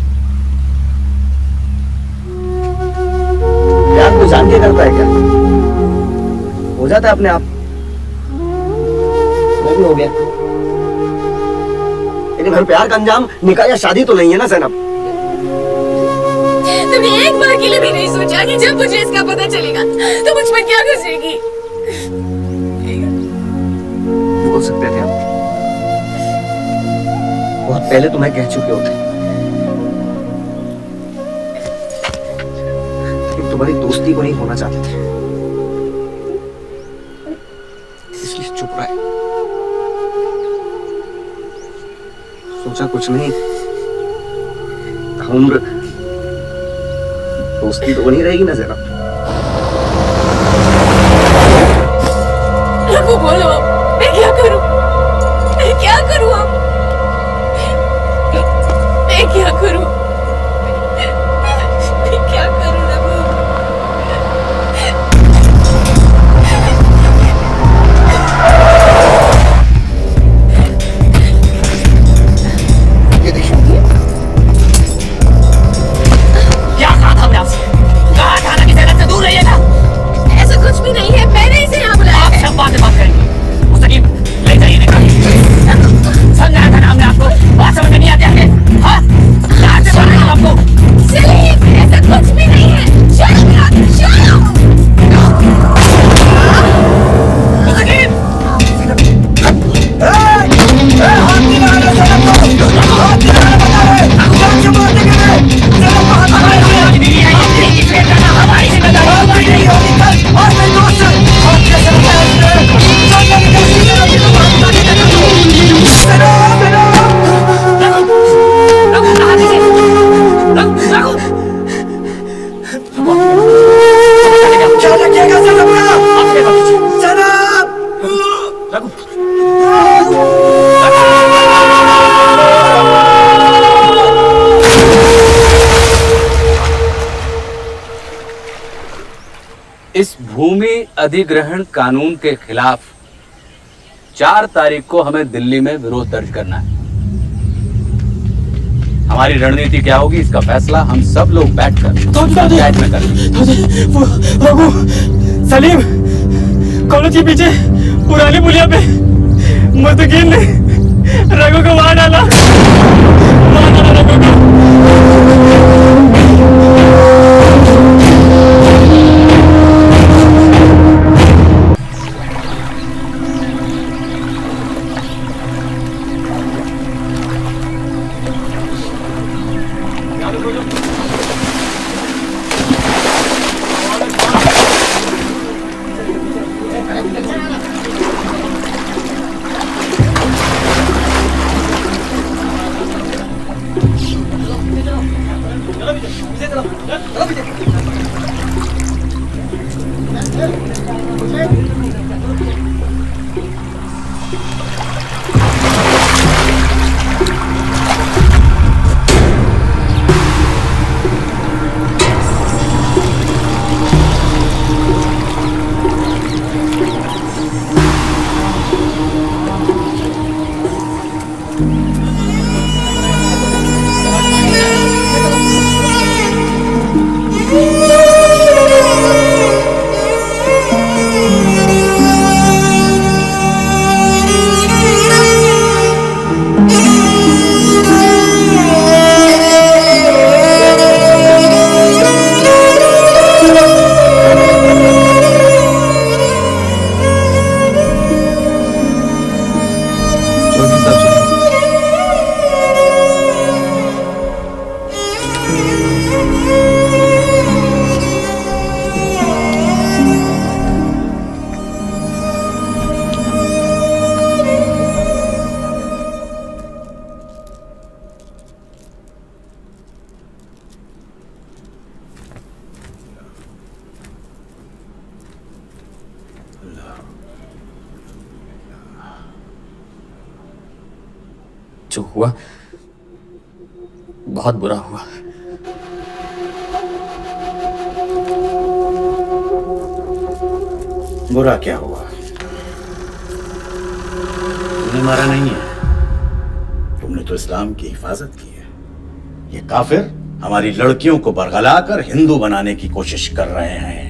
प्यार को जान के करता है क्या? जाता है अपने आप। मैं भी हो गया, लेकिन हर प्यार का अंजाम निकाह या शादी तो नहीं है ना ज़ैनब। तुमने एक बार के लिए भी नहीं सोचा कि जब मुझे इसका पता चलेगा तो मुझ पर क्या गुजरेगी? बोल सकते थे हम, बहुत पहले तुम्हें कह चुके होते, लेकिन तुम्हारी दोस्ती को नहीं होना चाहते थे, इसलिए चुप रहे। सोचा कुछ नहीं, उम्र दोस्ती तो बनी रहेगी ना ज़रा। रघु बोलो, मैं क्या करूं? मैं क्या करूं अब? मैं क्या करूं? मैं क्या करूं रघु? ये देखिए, क्या कहा था हमने आपसे? कहा था ना कि ज़ैनब से दूर रहिएगा। ऐसा कुछ भी नहीं है, मैंने इसे यहाँ बुलाया आप है। सब बातें बात करेंगे। मुस्तकीम ले जाइए निकाल। समझाया था ना हमने आपको, बात समझ में नहीं आती है? हाँ? कहाँ से बोल रहे हो आपको? सलीम, ऐसा कुछ भी नहीं है। चलो, चलो। मुस्तकीम! हमारी बीवी है ये, इसलिए करना हमारी जिम्मेदारी इस भूमि अधिग्रहण कानून के खिलाफ 4 तारीख को हमें दिल्ली में विरोध दर्ज करना है। हमारी रणनीति क्या होगी इसका फैसला हम सब लोग बैठकर पंचायत में करेंगे। रघु, सलीम, कॉलेज के पीछे पुरानी पुलिया पे मुस्तकीम ने रघु को मार डाला रघु को। जो हुआ बहुत बुरा हुआ। बुरा क्या हुआ? तुमने मारा नहीं है, तुमने तो इस्लाम की हिफाजत की है। ये काफिर हमारी लड़कियों को बरगलाकर हिंदू बनाने की कोशिश कर रहे हैं।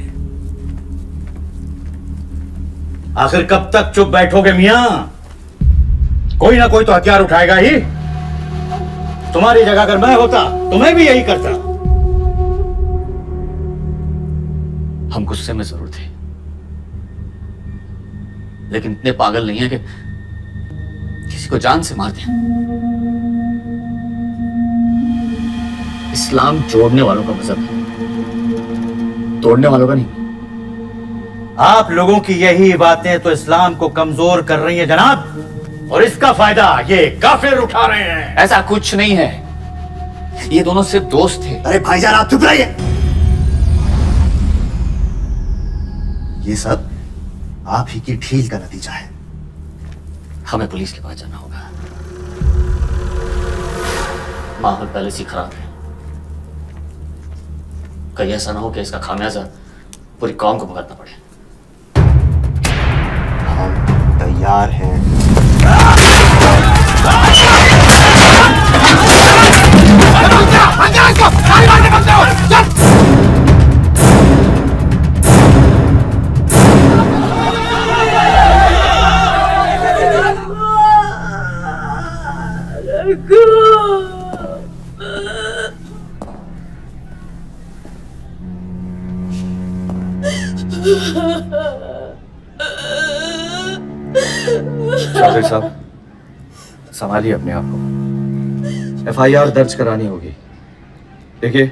आखिर कब तक चुप बैठोगे मियां? कोई ना कोई तो हथियार उठाएगा ही। तुम्हारी जगह अगर मैं होता तो मैं भी यही करता। हम गुस्से में जरूर थे, लेकिन इतने पागल नहीं है कि किसी को जान से मार दें। इस्लाम जोड़ने वालों का मजहब है, तोड़ने वालों का नहीं। आप लोगों की यही बातें तो इस्लाम को कमजोर कर रही हैं जनाब, और इसका फायदा ये काफिर उठा रहे हैं। ऐसा कुछ नहीं है, ये दोनों सिर्फ दोस्त थे। अरे भाईजान आप चुप रहिए। ये सब आप ही की ढील का नतीजा है। हमें पुलिस के पास जाना होगा। माहौल पहले से खराब है, कहीं ऐसा ना हो कि इसका खामियाजा पूरी कौम को भुगतना पड़े। हम तैयार हैं। चौधरी साहब, संभालिए अपने आप को। FIR दर्ज करानी होगी। देखिए,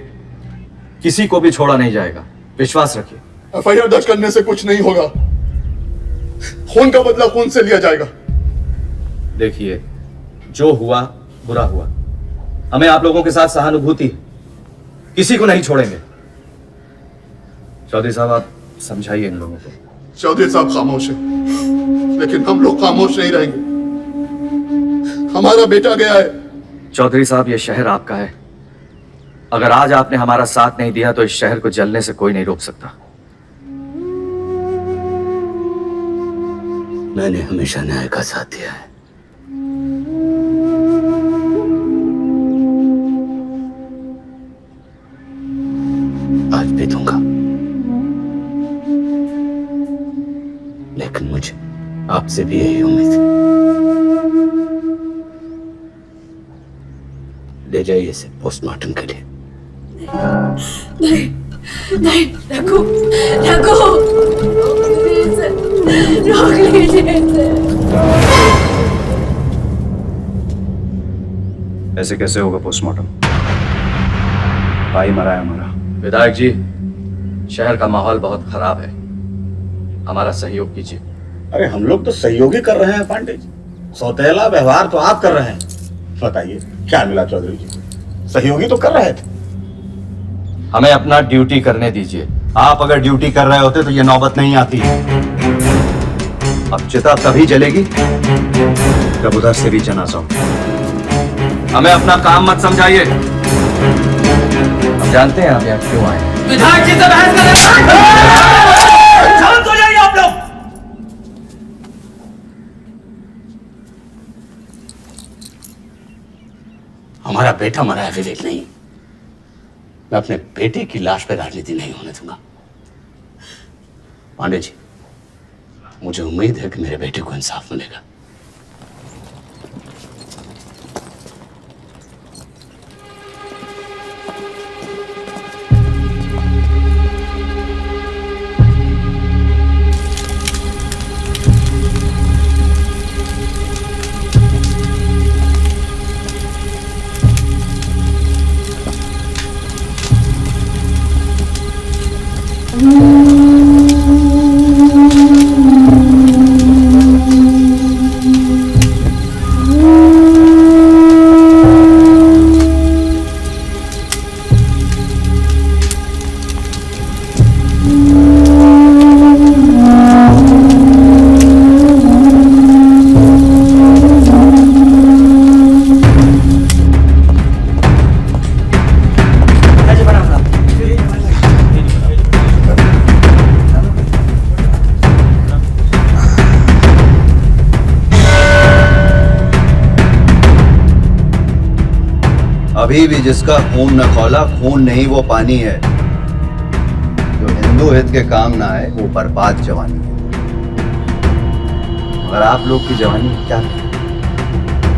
किसी को भी छोड़ा नहीं जाएगा, विश्वास रखिए। FIR दर्ज करने से कुछ नहीं होगा। खून का बदला खून से लिया जाएगा। देखिए, जो हुआ बुरा हुआ, हमें आप लोगों के साथ सहानुभूति है, किसी को नहीं छोड़ेंगे। चौधरी साहब, आप समझाइए इन लोगों को। चौधरी साहब खामोश है, लेकिन हम लोग खामोश नहीं रहेंगे। हमारा बेटा गया है। चौधरी साहब, ये शहर आपका है। अगर आज आपने हमारा साथ नहीं दिया तो इस शहर को जलने से कोई नहीं रोक सकता। मैंने हमेशा न्याय का साथ दिया है। आज भी दूंगा, लेकिन मुझे आपसे भी यही उम्मीद है। ले जाइए इसे पोस्टमार्टम के लिए। नहीं नहीं, रघु रघु, रोक लीजिए। ऐसे कैसे होगा पोस्टमार्टम? भाई मरा है हमारा। विधायक जी, शहर का माहौल बहुत खराब है, हमारा सहयोग कीजिए। अरे हम लोग तो सहयोग ही कर रहे हैं पांडे जी, सौतेला व्यवहार तो आप कर रहे हैं। बताइए क्या मिला चौधरी जी? सहयोगी तो कर रहे थे। हमें अपना ड्यूटी करने दीजिए। आप अगर ड्यूटी कर रहे होते तो ये नौबत नहीं आती। अब चिता तभी जलेगी जब उधर से भी जनाजा हो। हमें अपना काम मत समझाइए, हम जानते हैं आप यहाँ क्यों आए। विधायक जी से बहस कर रहे हैं। शांत हो जाइए आप लोग। हमारा बेटा मरा है विवेक नहीं। मैं अपने बेटे की लाश पे राजनीति नहीं होने दूंगा। पांडे जी, मुझे उम्मीद है कि मेरे बेटे को इंसाफ मिलेगा। अभी भी जिसका खून न खौला, खून नहीं वो पानी है। जो हिंदू हित के काम ना आए वो बर्बाद जवानी है। और आप लोग की जवानी क्या?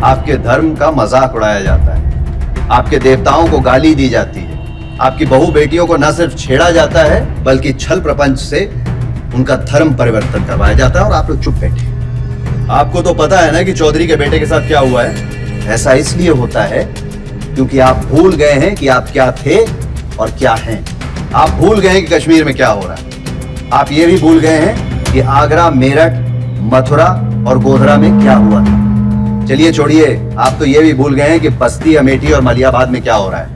आपके धर्म का मजाक उड़ाया जाता है, आपके देवताओं को गाली दी जाती है, आपकी बहू बेटियों को न सिर्फ छेड़ा जाता है बल्कि छल प्रपंच से उनका धर्म परिवर्तन करवाया जाता है और आप लोग चुप बैठे। आपको तो पता है ना कि चौधरी के बेटे के साथ क्या हुआ है। ऐसा इसलिए होता है क्योंकि आप भूल गए हैं कि आप क्या थे और क्या हैं। आप भूल गए हैं कि कश्मीर में क्या हो रहा है। आप ये भी भूल गए हैं कि आगरा, मेरठ, मथुरा और गोधरा में क्या हुआ था। चलिए छोड़िए, आप तो ये भी भूल गए हैं कि बस्ती, अमेठी और मलियाबाद में क्या हो रहा है।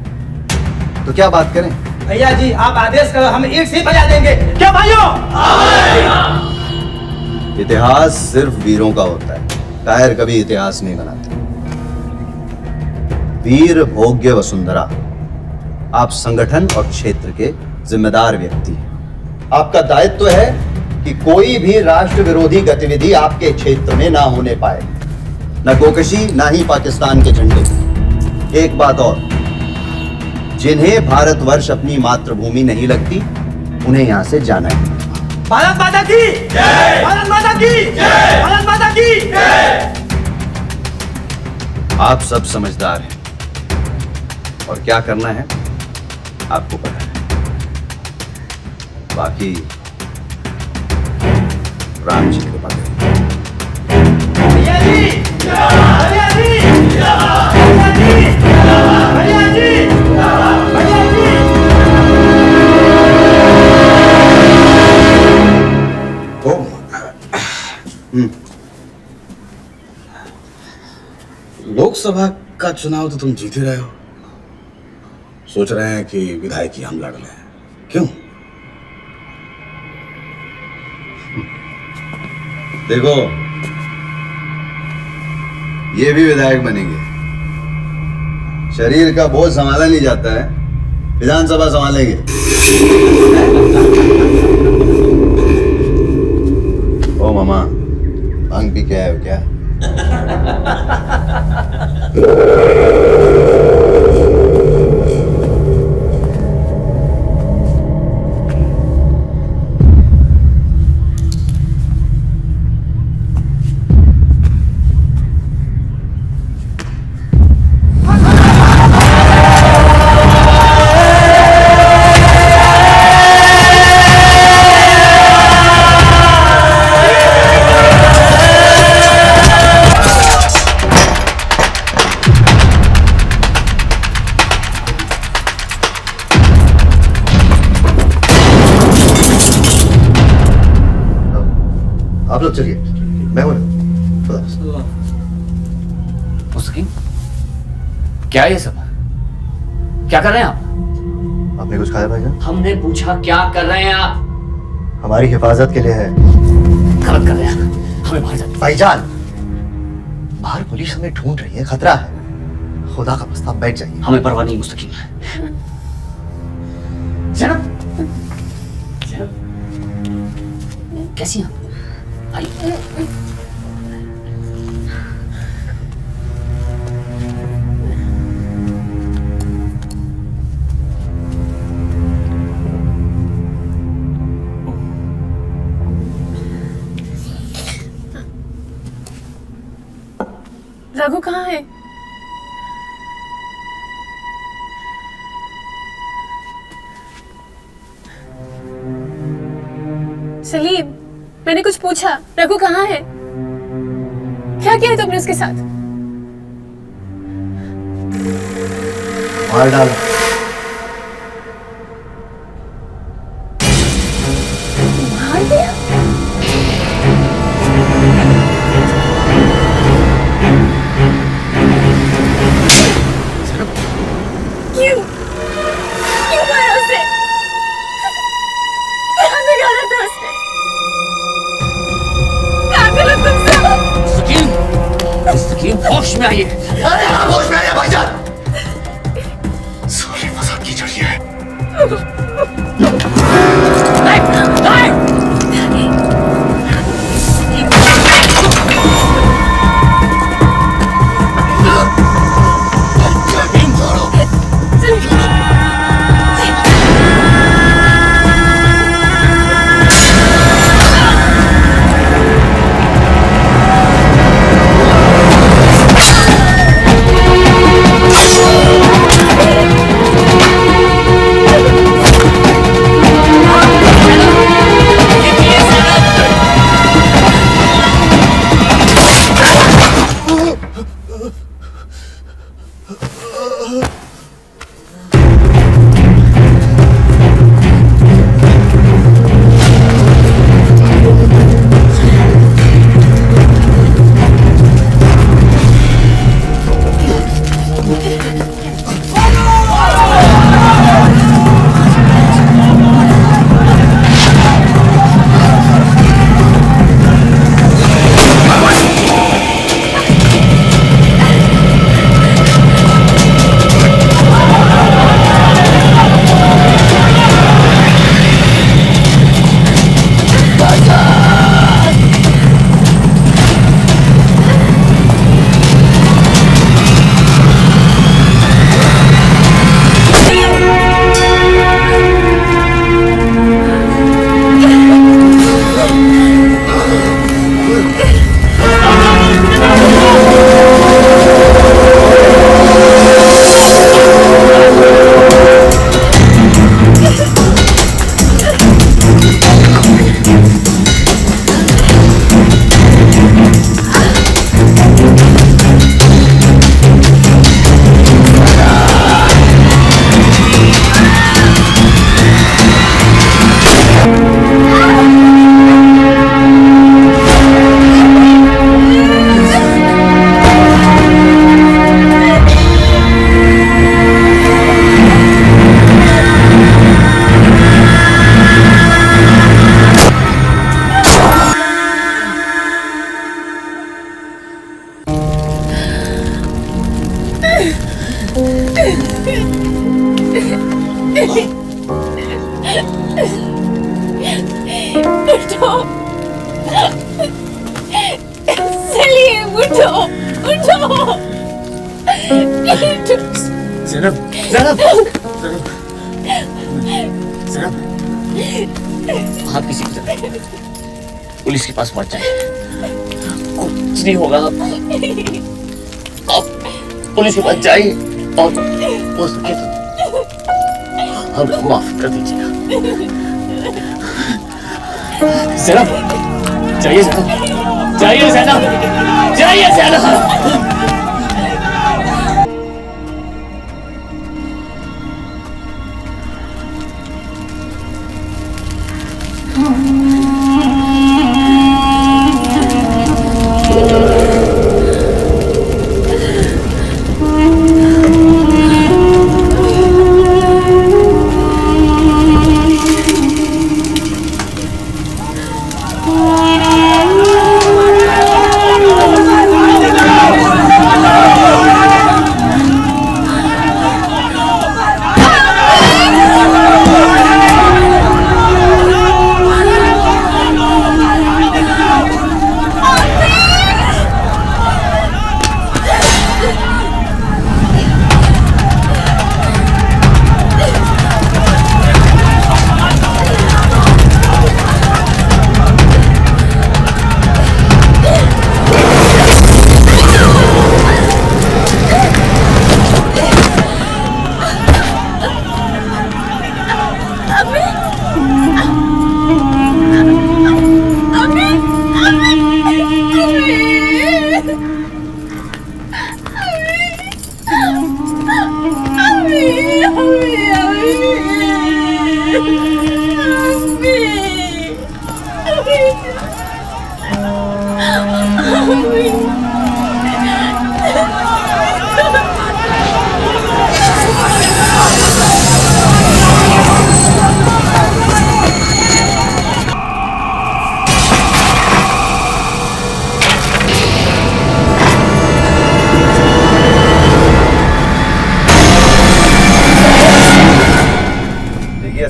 तो क्या बात करें? भैया जी आप आदेश करो, हम ईंट से बजा देंगे। क्या भाइयों? इतिहास सिर्फ वीरों का होता है, कायर कभी इतिहास नहीं बनाते। वीर भोग्य वसुंधरा, आप संगठन और क्षेत्र के जिम्मेदार व्यक्ति हैं। आपका दायित्व है कि कोई भी राष्ट्र विरोधी गतिविधि आपके क्षेत्र में ना होने पाए, न गोकशी ना ही पाकिस्तान के झंडे। एक बात और, जिन्हें भारतवर्ष अपनी मातृभूमि नहीं लगती उन्हें यहां से जाना है। भारत माता की जय! भारत माता की जय! भारत माता की जय! आप सब समझदार हैं और क्या करना है आपको पता है। बाकी राम जी के बारे में। भैया जी! भैया जी! भैया जी! भैया जी! भैया जी! लोकसभा का चुनाव तो तुम जीत ही रहे हो, सोच रहे हैं कि विधायकी हम लड़ लें, क्यों? देखो, ये भी विधायक बनेंगे। शरीर का बोझ संभाला नहीं जाता है, विधानसभा संभालेंगे। ओ मामा, भांग पी के आए हो क्या? आप लोग चलिए, मैं हूं। मुस्किन, क्या ये सब? क्या कर रहे हैं आप? आपने कुछ खाया भाईजान? हमने पूछा क्या कर रहे हैं आप? हमारी हिफाजत के लिए है। गलत कर रहे हैं, हमें बाहर जाने। भाईजान, बाहर पुलिस हमें ढूंढ रही है, खतरा है। खुदा का मस्ता, बैठ जाइए। हमें परवाह नहीं मुस्तकीम। जनाब, कैसी हैं? आइए। रघु कहाँ है? सलीम, मैंने कुछ पूछा, रघु कहाँ है? क्या किया तुमने उसके साथ? मार डाला। मार दिया? क्यों? क्यों मारा उसे? क्या बिगाड़ा था उसने? पागल हो तुम सब! मुस्तकीम, होश में आइए। अरे होश में आइए भाईजान। सारे फसाद की जड़ ये है। जैनब जैनब आप किसी की तरह पुलिस के पास मत जाइए, कुछ नहीं होगा आपको। आप पुलिस के पास जाइए और हो सके तो हमें माफ कर दीजिएगा। जैनब जाइए, जैनब जाइए, जैनब जाइए, जैनब।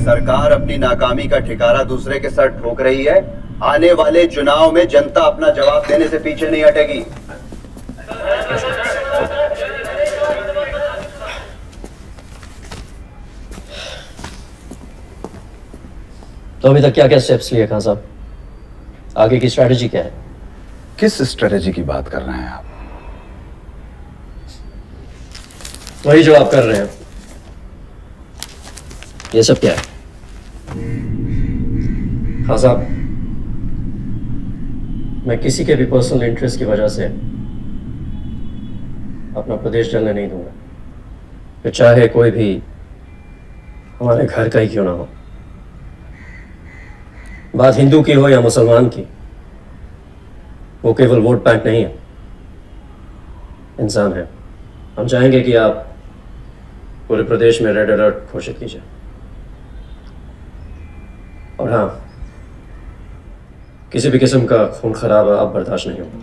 सरकार अपनी नाकामी का ठिकाना दूसरे के सर ठोक रही है। आने वाले चुनाव में जनता अपना जवाब देने से पीछे नहीं हटेगी। तो अभी तक क्या क्या स्टेप्स लिए खान साहब? आगे की स्ट्रेटजी क्या है? किस स्ट्रेटजी की बात कर रहे हैं आप? वही जो आप कर रहे हैं। ये सब क्या है? हाँ साहब, मैं किसी के भी पर्सनल इंटरेस्ट की वजह से अपना प्रदेश जलने नहीं दूंगा, फिर चाहे कोई भी हमारे घर का ही क्यों ना हो। बात हिंदू की हो या मुसलमान की, वो केवल वोट बैंक नहीं है, इंसान है। हम चाहेंगे कि आप पूरे प्रदेश में रेड अलर्ट घोषित कीजिए। और हाँ, किसी भी किस्म का खून खराबा अब बर्दाश्त नहीं होगा।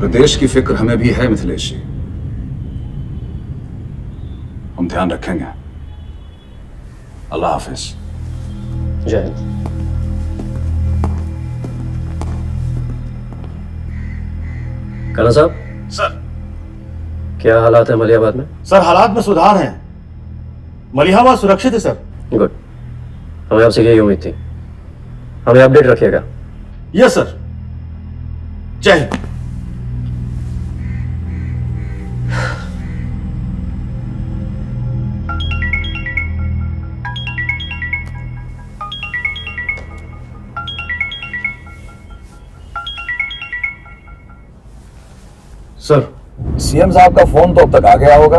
प्रदेश की फिक्र हमें भी है मिथिलेश जी, हम ध्यान रखेंगे। अल्लाह हाफिज। जय हिंद। काना साहब, सर क्या हालात है मलियाबाद में? सर हालात में सुधार हैं। मलिहाबाद सुरक्षित है सर। गुड, हमें आपसे यही उम्मीद थी। हमें अपडेट रखिएगा। Yes sir. जय हिंद। सर, सीएम साहब का फोन तो अब तक आ गया होगा,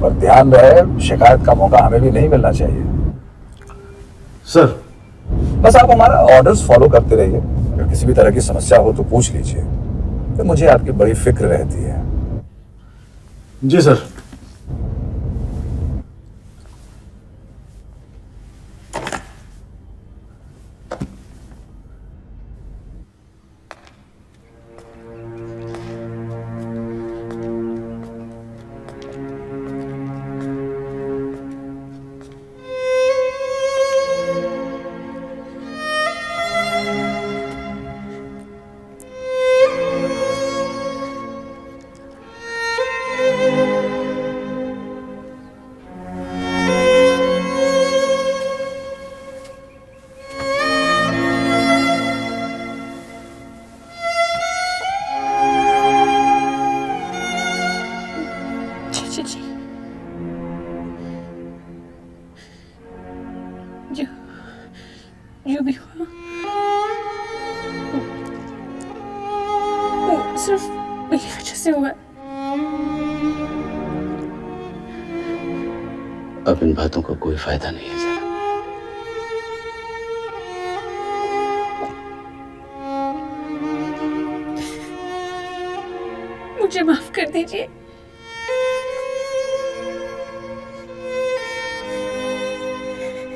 पर ध्यान रहे शिकायत का मौका हमें भी नहीं मिलना चाहिए। सर बस आप हमारा ऑर्डर्स फॉलो करते रहिए। अगर किसी भी तरह की समस्या हो तो पूछ लीजिए, तो मुझे आपकी बड़ी फिक्र रहती है। जी सर। जो भी हुआ वो सिर्फ मेरी वजह से हुआ। अब इन बातों का कोई फायदा नहीं है जरा। मुझे माफ कर दीजिए।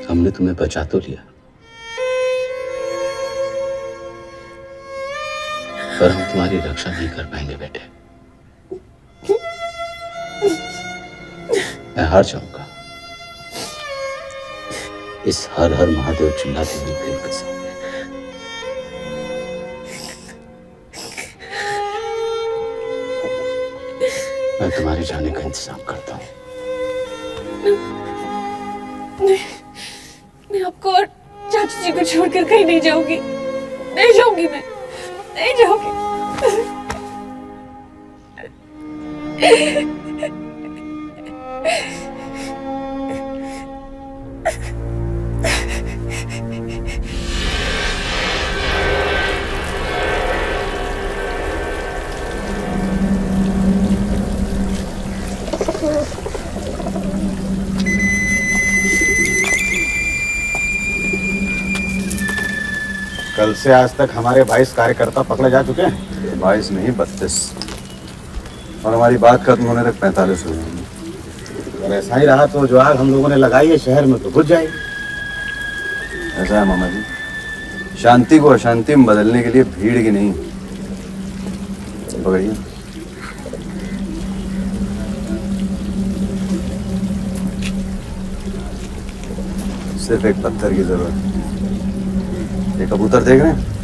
हमने तुम्हें बचा तो लिया, पर हम तुम्हारी रक्षा नहीं कर पाएंगे बेटे। मैं हार जाऊंगा इस हर हर महादेव चिल्लाते हुए प्रेम के साथ। मैं तुम्हारे जाने का इंतजाम करता हूँ। मैं आपको और चाची जी को छोड़कर कहीं नहीं जाऊंगी। नहीं जाऊंगी, मैं नहीं जाऊंगी। कल से आज तक हमारे 22 कार्यकर्ता पकड़े जा चुके हैं। 22 नहीं 32, और हमारी बात खत्म होने तक 45 हो जाएंगे। अगर ऐसा ही रहा तो जो आग हम लोगों ने लगाई है शहर में तो बुझ जाएगी। ऐसा है मामा जी, शांति को अशांति में बदलने के लिए भीड़ की नहीं, पकड़िए। सिर्फ एक पत्थर की जरूरत है। ये कबूतर देख रहे हैं?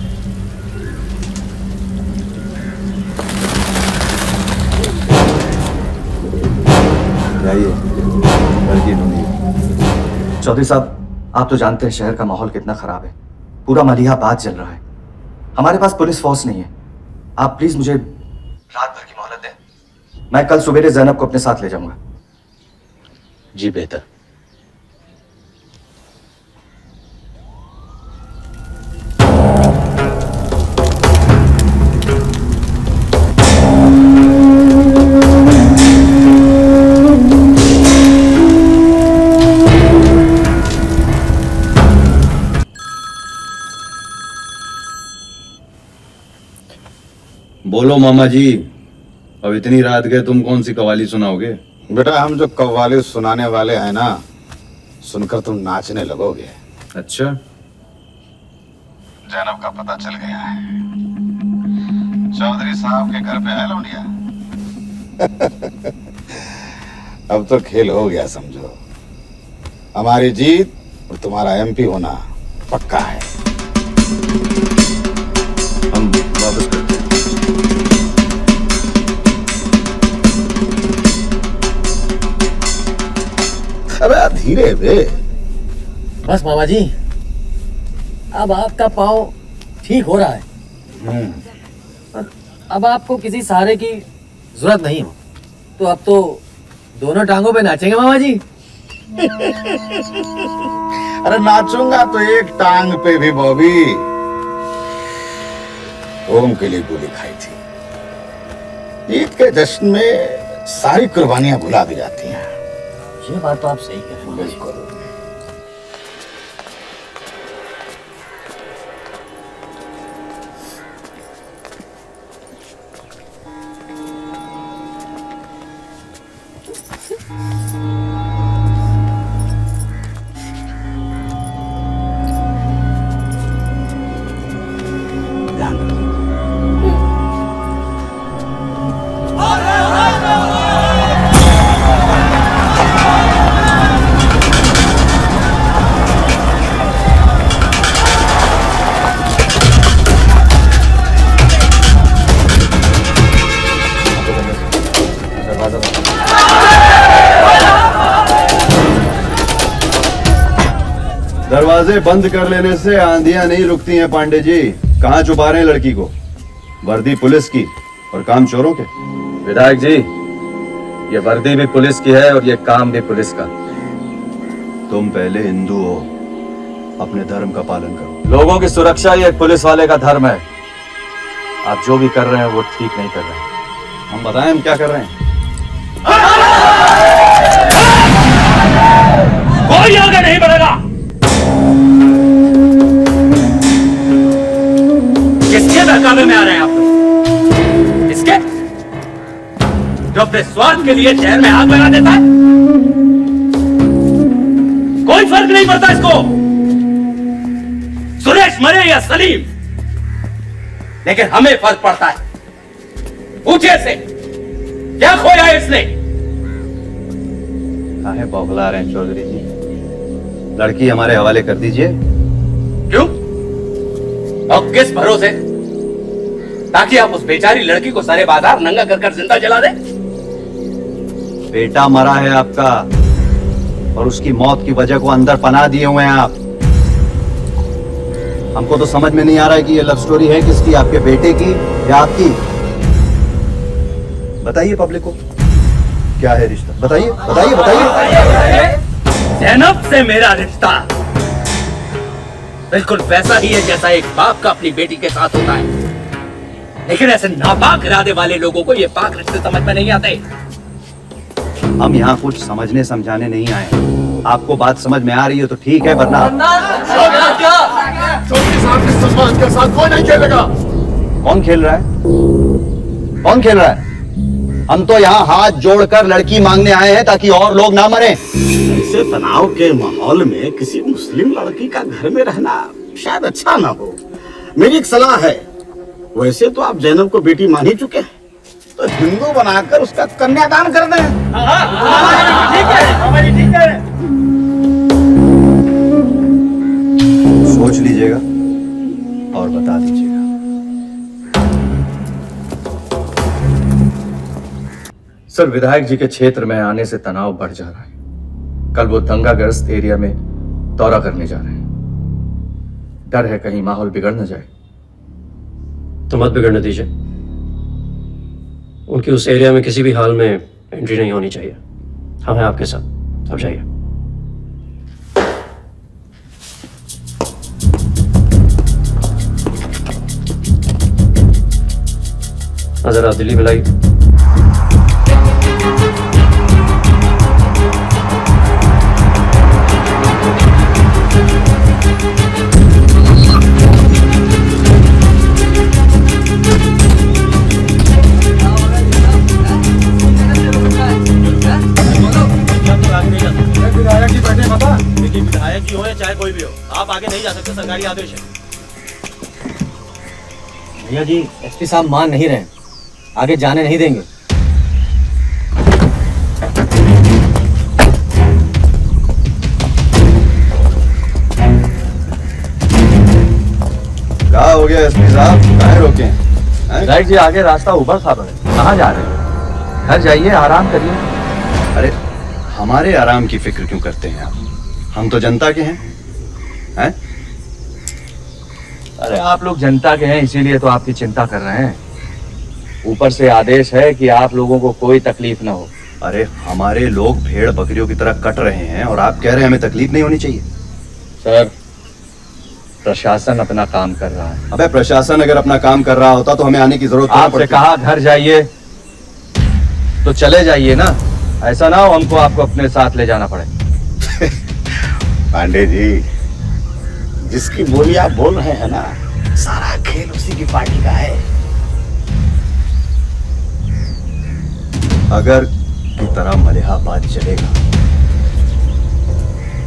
लड़की ढूंढिए। चौधरी साहब, आप तो जानते हैं शहर का माहौल कितना खराब है। पूरा मलिहाबाद जल रहा है। हमारे पास पुलिस फोर्स नहीं है। आप प्लीज मुझे रात भर की मोहलत दें। मैं कल सवेरे जैनब को अपने साथ ले जाऊंगा। जी बेहतर। बोलो मामा जी, अब इतनी रात गए तुम कौन सी कवाली सुनाओगे? बेटा हम जो कव्वाली सुनाने वाले हैं ना, सुनकर तुम नाचने लगोगे। अच्छा, जैनब का पता चल गया है। चौधरी साहब के घर पे है लौंडिया। अब तो खेल हो गया समझो। हमारी जीत और तुम्हारा एमपी होना पक्का है। हम वापस करते हैं। अबे धीरे बे। बस मामा जी, अब आपका पाँव ठीक हो रहा है। अब आपको किसी सहारे की जरूरत नहीं हो, तो अब तो दोनों टांगों पे नाचेंगे मामा जी। अरे नाचूंगा तो एक टांग पे भी बॉबी। ओम के लिए गोली खाई थी। ईद के जश्न में सारी कुर्बानियां भुला भी जाती हैं। ये बात तो आप सही कह रहे हैं। बिल्कुल। दरवाजे बंद कर लेने से आंधियां नहीं रुकती हैं पांडे जी। कहाँ छुपा रहे हैं लड़की को? वर्दी पुलिस की और काम चोरों के। विधायक जी, ये वर्दी भी पुलिस की है और ये काम भी पुलिस का। तुम पहले हिंदू हो, अपने धर्म का पालन करो। लोगों की सुरक्षा ये एक पुलिस वाले का धर्म है। आप जो भी कर रहे हैं वो ठीक नहीं कर रहे हैं। हम बताएं हम क्या कर रहे हैं? कोई आगे नहीं बढ़ेगा। किसके बहकावे में आ रहे हैं आप लोग? इसके जो अपने स्वार्थ के लिए शहर में आग लगा देता है। कोई फर्क नहीं पड़ता इसको, सुरेश मरे या सलीम, लेकिन हमें फर्क पड़ता है। पूछिए से क्या खोया है इसने? काहे बौखला रहे हैं चौधरी जी? लड़की हमारे हवाले कर दीजिए। क्यों और किस भरोसे? ताकि आप उस बेचारी लड़की को सारे बाजार नंगा कर जिंदा जला दें। बेटा मरा है आपका और उसकी मौत की वजह को अंदर पनाह दिए हुए हैं आप। हमको तो समझ में नहीं आ रहा है कि ये लव स्टोरी है किसकी, आपके बेटे की या आपकी? बताइए पब्लिक को क्या है रिश्ता, बताइए बताइए बताइए। ज़ैनब से मेरा रिश्ता बिल्कुल वैसा ही है जैसा एक बाप का अपनी बेटी के साथ होता है, लेकिन ऐसे नापाक इरादे वाले लोगों को ये पाक रिश्ते समझ में नहीं आते। हम यहाँ कुछ समझने समझाने नहीं आए। आपको बात समझ में आ रही है तो ठीक है, वरना चौधरी साहब के सम्मान के साथ कोई नहीं खेलेगा। कौन खेल रहा है? कौन खेल रहा है? हम तो यहाँ हाथ जोड़कर लड़की मांगने आए हैं ताकि और लोग ना मरें। ऐसे तनाव के माहौल में किसी मुस्लिम लड़की का घर में रहना शायद अच्छा ना हो। मेरी एक सलाह है, वैसे तो आप जैनब को बेटी मान ही चुके हैं, तो हिंदू बनाकर उसका कन्यादान कर दें। ठीक है। सोच लीजिएगा और बता दीजिएगा। सर, विधायक जी के क्षेत्र में आने से तनाव बढ़ जा रहा है। कल वो दंगाग्रस्त एरिया में दौरा करने जा रहे हैं। डर है कहीं माहौल बिगड़ न जाए। तो मत बिगड़ने दीजिए। उनकी उस एरिया में किसी भी हाल में एंट्री नहीं होनी चाहिए। हम हैं आपके साथ, अब जाइए। जरा दिल्ली में लाइए। विधायक जी बैठे बाबा, लेकिन विधायक जी हो या चाहे कोई भी हो, आप आगे नहीं जा सकते, सरकारी आदेश है। भैया जी, एसपी साहब मान नहीं रहे, आगे जाने नहीं देंगे। क्या हो गया एसपी साहब, काहे रोके हैं? विधायक जी, आगे रास्ता उबड़ खाबड़ है, कहाँ जा रहे हैं? घर जाइए, आराम करिए। अरे हमारे आराम की फिक्र क्यों करते हैं आप? हम तो जनता के हैं, हैं? अरे आप लोग जनता के हैं, इसीलिए तो आपकी चिंता कर रहे हैं। ऊपर से आदेश है कि आप लोगों को कोई तकलीफ ना हो। अरे हमारे लोग भेड़ बकरियों की तरह कट रहे हैं और आप कह रहे हैं हमें तकलीफ नहीं होनी चाहिए। सर, प्रशासन अपना काम कर रहा है। अबे प्रशासन अगर अपना काम कर रहा होता तो हमें आने की जरूरत नहीं आपसे पड़ती। कहा घर जाइए तो चले जाइए ना, ऐसा ना हो हमको आपको अपने साथ ले जाना पड़े। पांडे जी, जिसकी बोली आप बोल रहे हैं ना, सारा खेल उसी की पार्टी का है। अगर की तरह मलिहाबाद चलेगा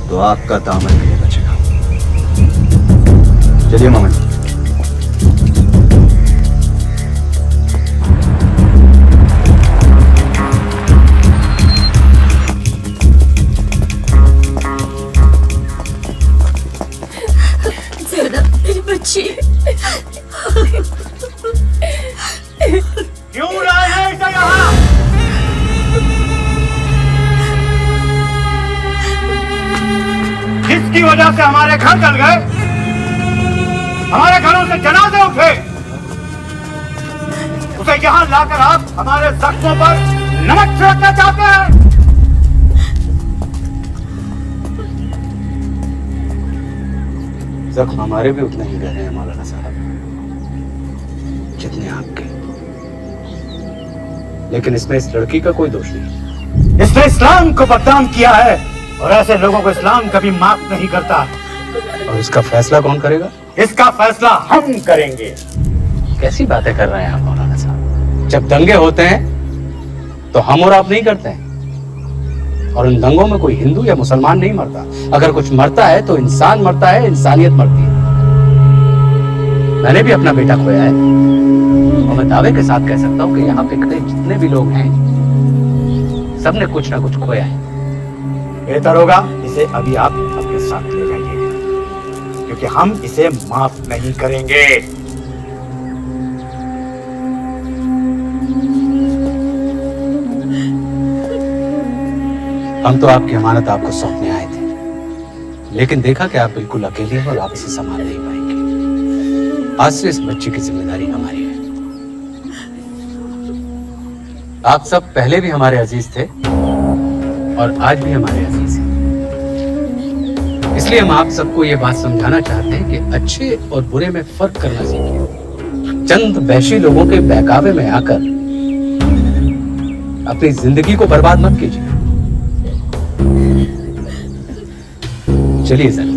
तो आपका दामन भी नहीं बचेगा। चलिए मामा जी। मेरी बच्ची क्यों लाए हैं इसे यहाँ? किसकी वजह से हमारे घर जल गए, हमारे घरों से जनाजे उठे, उसे यहाँ लाकर आप हमारे जख्मों पर नमक छिड़कना चाहते हैं? जख्म हमारे भी उतने ही गहरे हैं मौलाना साहब जितने आपके, लेकिन इसमें इस लड़की का कोई दोष नहीं। इसने इस्लाम को बदनाम किया है और ऐसे लोगों को इस्लाम कभी माफ नहीं करता। और इसका फैसला कौन करेगा? इसका फैसला हम करेंगे। कैसी बातें कर रहे हैं आप मौलाना साहब? जब दंगे होते हैं तो हम और आप नहीं करते हैं, और उन दंगों में कोई हिंदू या मुसलमान नहीं मरता। अगर कुछ मरता है तो इंसान मरता है, इंसानियत मरती है। मैंने भी अपना बेटा खोया है और मैं दावे के साथ कह सकता हूँ कि यहाँ पे खड़े जितने भी लोग हैं सबने कुछ ना कुछ खोया है। बेहतर होगा इसे अभी आप अपने साथ ले जाइए, क्योंकि हम इसे माफ नहीं करेंगे। हम तो आपकी अमानत आपको सौंपने आए थे, लेकिन देखा कि आप बिल्कुल अकेले हैं और आप इसे संभाल नहीं पाएंगे। आज से इस बच्चे की जिम्मेदारी हमारी है। आप सब पहले भी हमारे अजीज थे और आज भी हमारे अजीज हैं। इसलिए हम आप सबको ये बात समझाना चाहते हैं कि अच्छे और बुरे में फर्क करना सीखिए। चंद वैशी लोगों के बहकावे में आकर अपनी जिंदगी को बर्बाद मत कीजिए। चलिए सर।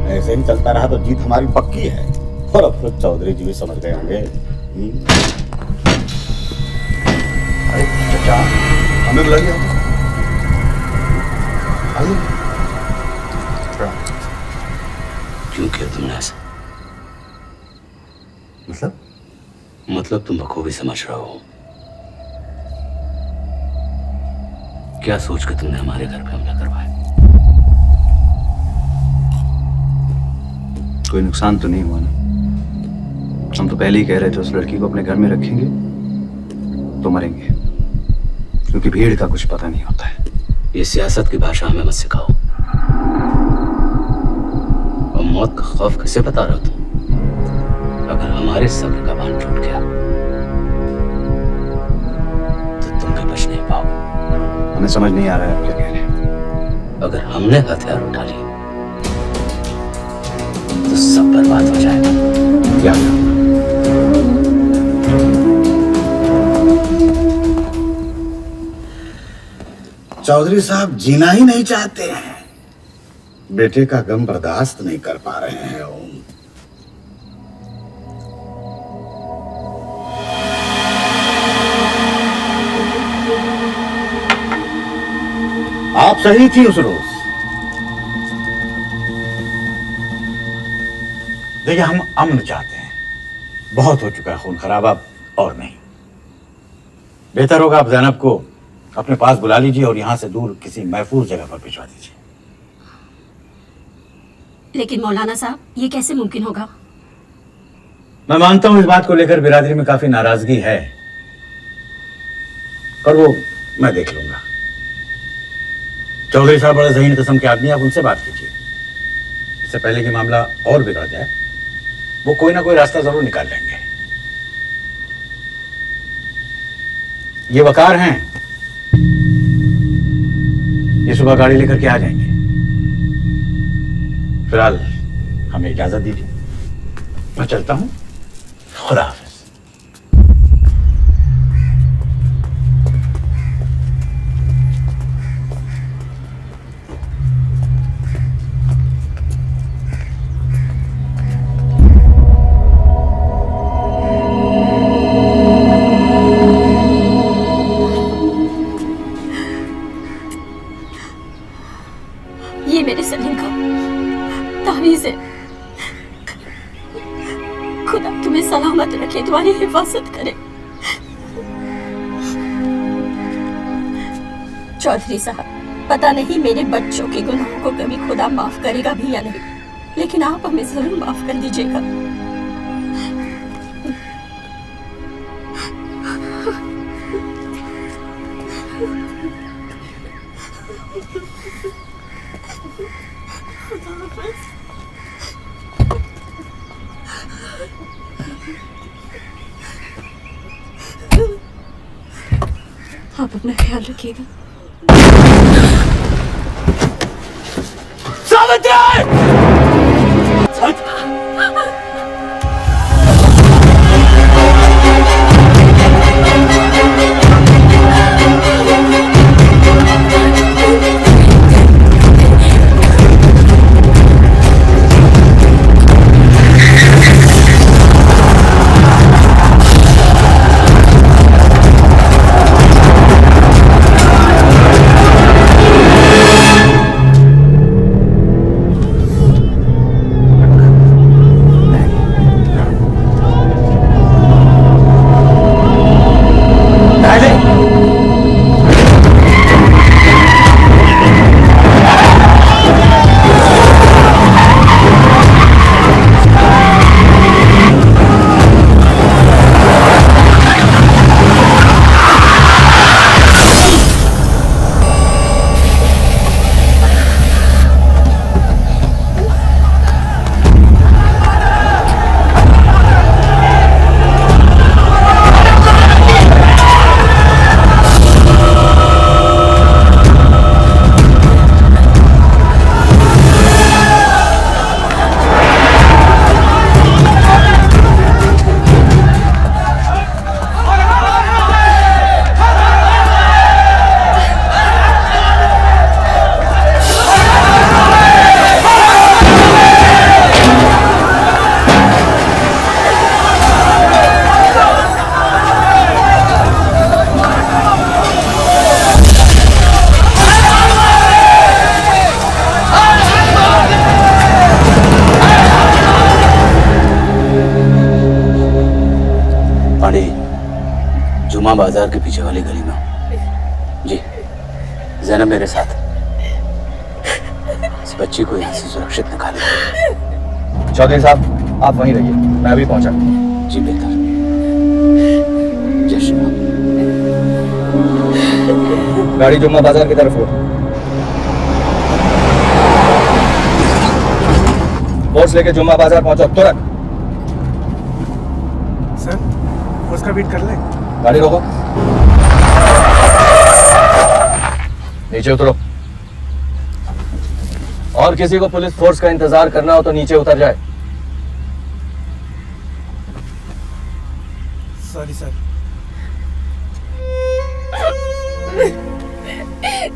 ऐसे ही चलता रहा तो जीत हमारी पक्की है। और अब तो चौधरी जी भी समझ गए होंगे। चाचा हमें बुला लिया। क्यों किया तुमने ऐसा? मतलब तुम बखूबी समझ रहे हो। क्या सोच के तुमने हमारे घर पे हमला करवाया? कोई नुकसान तो नहीं हुआ ना? हम तो पहले ही कह रहे थे उस लड़की को अपने घर में रखेंगे तो मरेंगे, क्योंकि भीड़ का कुछ पता नहीं होता है। ये सियासत की भाषा हमें मत सिखाओ। और मौत का खौफ कैसे बता रहे हो तुम? अगर हमारे सब्र का बांध टूट गया तो तुम भी बच नहीं पाओगे। हमें समझ नहीं आ रहा है आप क्या कह रहे हैं। अगर हमने हथियार उठा लिए तो सब बर्बाद हो जाएगा। क्या? चौधरी साहब जीना ही नहीं चाहते हैं। बेटे का गम बर्दाश्त नहीं कर पा रहे हैं। आप सही थी उस रोज। देखिए हम अमन चाहते हैं। बहुत हो चुका है खून खराबा, और नहीं। बेहतर होगा आप जैनब को अपने पास बुला लीजिए और यहां से दूर किसी महफूज जगह पर भिजवा दीजिए। लेकिन मौलाना साहब ये कैसे मुमकिन होगा? मैं मानता हूं इस बात को लेकर बिरादरी में काफी नाराजगी है, पर वो मैं देख लूंगा। चौधरी साहब बड़े ज़हीन किस्म के आदमी, आप उनसे बात कीजिए। इससे पहले कि मामला और बिगड़ जाए वो कोई ना कोई रास्ता जरूर निकाल लेंगे। ये वकार हैं, ये सुबह गाड़ी लेकर के आ जाएंगे। फिलहाल हमें इजाजत दीजिए, मैं चलता हूं। खुदा हाफिज। सलामत रखे, तुम्हारी हिफाजत करे। चौधरी साहब, पता नहीं मेरे बच्चों के गुनाहों को कभी खुदा माफ करेगा भी या नहीं, लेकिन आप हमें जरूर माफ कर दीजिएगा। आप अपना ख्याल रखिएगा। जुमा बाजार के पीछे वाली गली में हूँ। जी, जैनब मेरे साथ। इस बच्ची को यहाँ से सुरक्षित निकाले। चौधरी साहब, आप वहीं रहिए, मैं अभी पहुंचा। जी बेहतर। जय श्री राम। गाड़ी जुम्मा बाजार की तरफ हो। फोर्स लेके जुम्मा बाजार पहुंचो तुरंत। सर, फोर्स का वेट कर ले। गाड़ी रोको, नीचे उतरो। और किसी को पुलिस फोर्स का इंतजार करना हो तो नीचे उतर जाए। Sorry sir.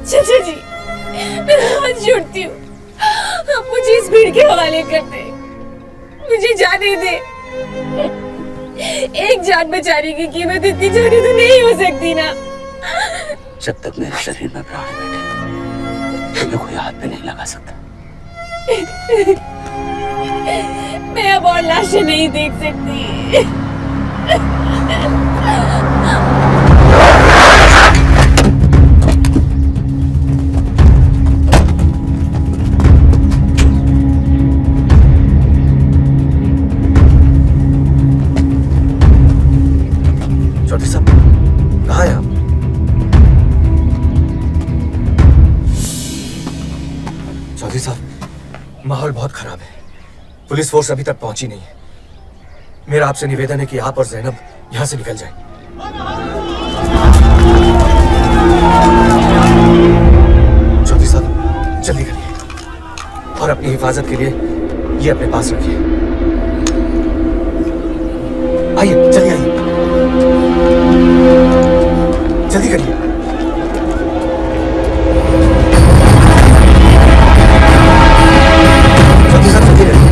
चाचा जी, मैं हाथ जोड़ती हूँ, आप मुझे इस भीड़ के हवाले कर दे। मुझे जाने दे। एक जान बचाने की कीमत इतनी छोटी तो नहीं हो सकती ना। जब तक मेरे शरीर में प्राण है बेटे, तुम्हें कोई हाथ पे नहीं लगा सकता। मैं अब और लाशें नहीं देख सकती। चौधरी साहब, कहाँ हैं आप? चौधरी साहब, माहौल बहुत खराब है। पुलिस फोर्स अभी तक पहुंची नहीं है। मेरा आपसे निवेदन है कि आप और जैनब यहां से निकल जाएं। चौधरी साहब, जल्दी करिए और अपनी हिफाजत के लिए ये अपने पास रखिए। आइए, जल्दी आइए, जल्दी करिए। चौधरी साहब, जल्दी करिए।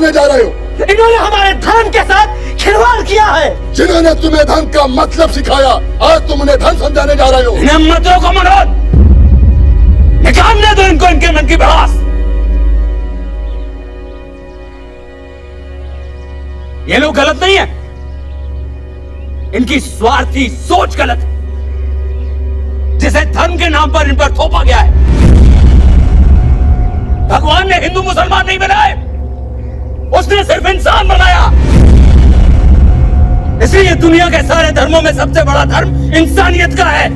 करने जा रहे हो? इन्होंने हमारे धर्म के साथ खिलवाड़ किया है। जिन्होंने तुम्हें धन का मतलब सिखाया, आज तुम उन्हें धन समझाने जा रहे हो। इन्हें मत रोको मनोज, निकालने दो इनको इनके मन की भड़ास। ये लोग गलत नहीं है, इनकी स्वार्थी सोच गलत है, जिसे धर्म के नाम पर इन पर थोपा गया है। भगवान ने हिंदू मुसलमान नहीं बनाए, उसने सिर्फ इंसान बनाया। इसलिए दुनिया के सारे धर्मों में सबसे बड़ा धर्म इंसानियत का है,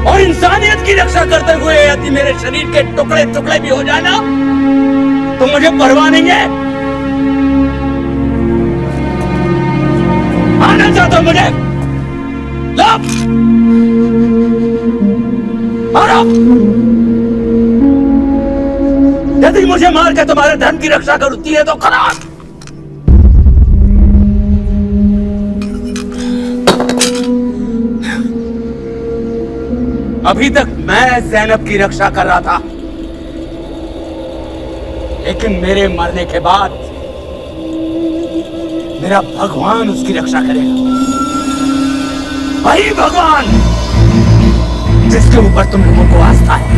और इंसानियत की रक्षा करते हुए यदि मेरे शरीर के टुकड़े टुकड़े भी हो जाए ना, तो मुझे परवाह नहीं है। आना चाहता हूं मुझे, लो मारो। यदि मुझे मार के तुम्हारे धर्म की रक्षा करती है तो करो। अभी तक मैं ज़ैनब की रक्षा कर रहा था, लेकिन मेरे मरने के बाद मेरा भगवान उसकी रक्षा करेगा। वही भगवान जिसके ऊपर तुम लोगों को आस्था है।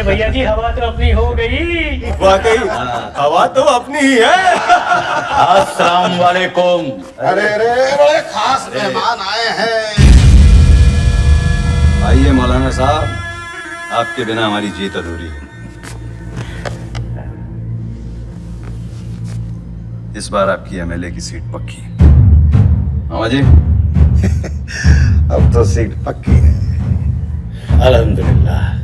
भैया जी हवा तो अपनी हो गई। वाकई हवा तो अपनी ही है। अस्सलाम वालेकुम। अरे अरे बड़े खास मेहमान आए हैं। आइए मौलाना साहब, आपके बिना हमारी जीत अधूरी है। इस बार आपकी एमएलए की सीट पक्की है। मामा जी अब तो सीट पक्की है। अल्हम्दुलिल्लाह।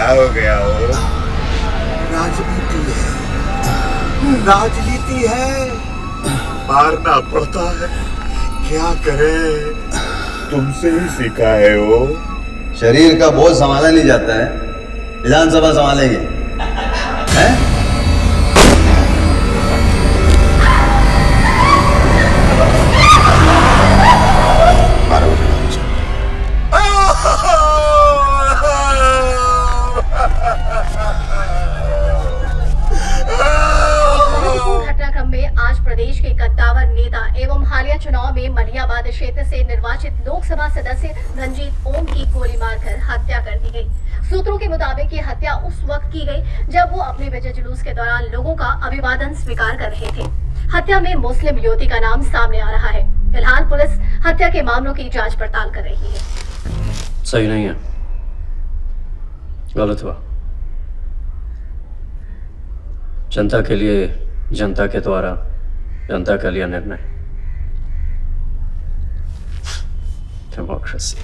क्या हो गया हो? राजनीति है, राजनीति है, मारना पड़ता है, क्या करे, तुमसे ही सीखा है वो। शरीर का बोझ संभाला नहीं जाता है, विधानसभा संभालेंगे हैं? घटनाक्रम में आज प्रदेश के कद्दावर नेता एवं हालिया चुनाव में मलिहाबाद क्षेत्र से निर्वाचित लोकसभा सदस्य रंजीत ओम की गोली मारकर हत्या कर दी गई। सूत्रों के मुताबिक ये हत्या उस वक्त की गई जब वो अपने विजय जुलूस के दौरान लोगों का अभिवादन स्वीकार कर रहे थे। हत्या में मुस्लिम युवती का नाम सामने आ रहा है। फिलहाल पुलिस हत्या के मामलों की जांच पड़ताल कर रही है। सही नहीं है, गलत हुआ। जनता के लिए, जनता के द्वारा, जनता का लिया निर्णय, डेमोक्रेसी।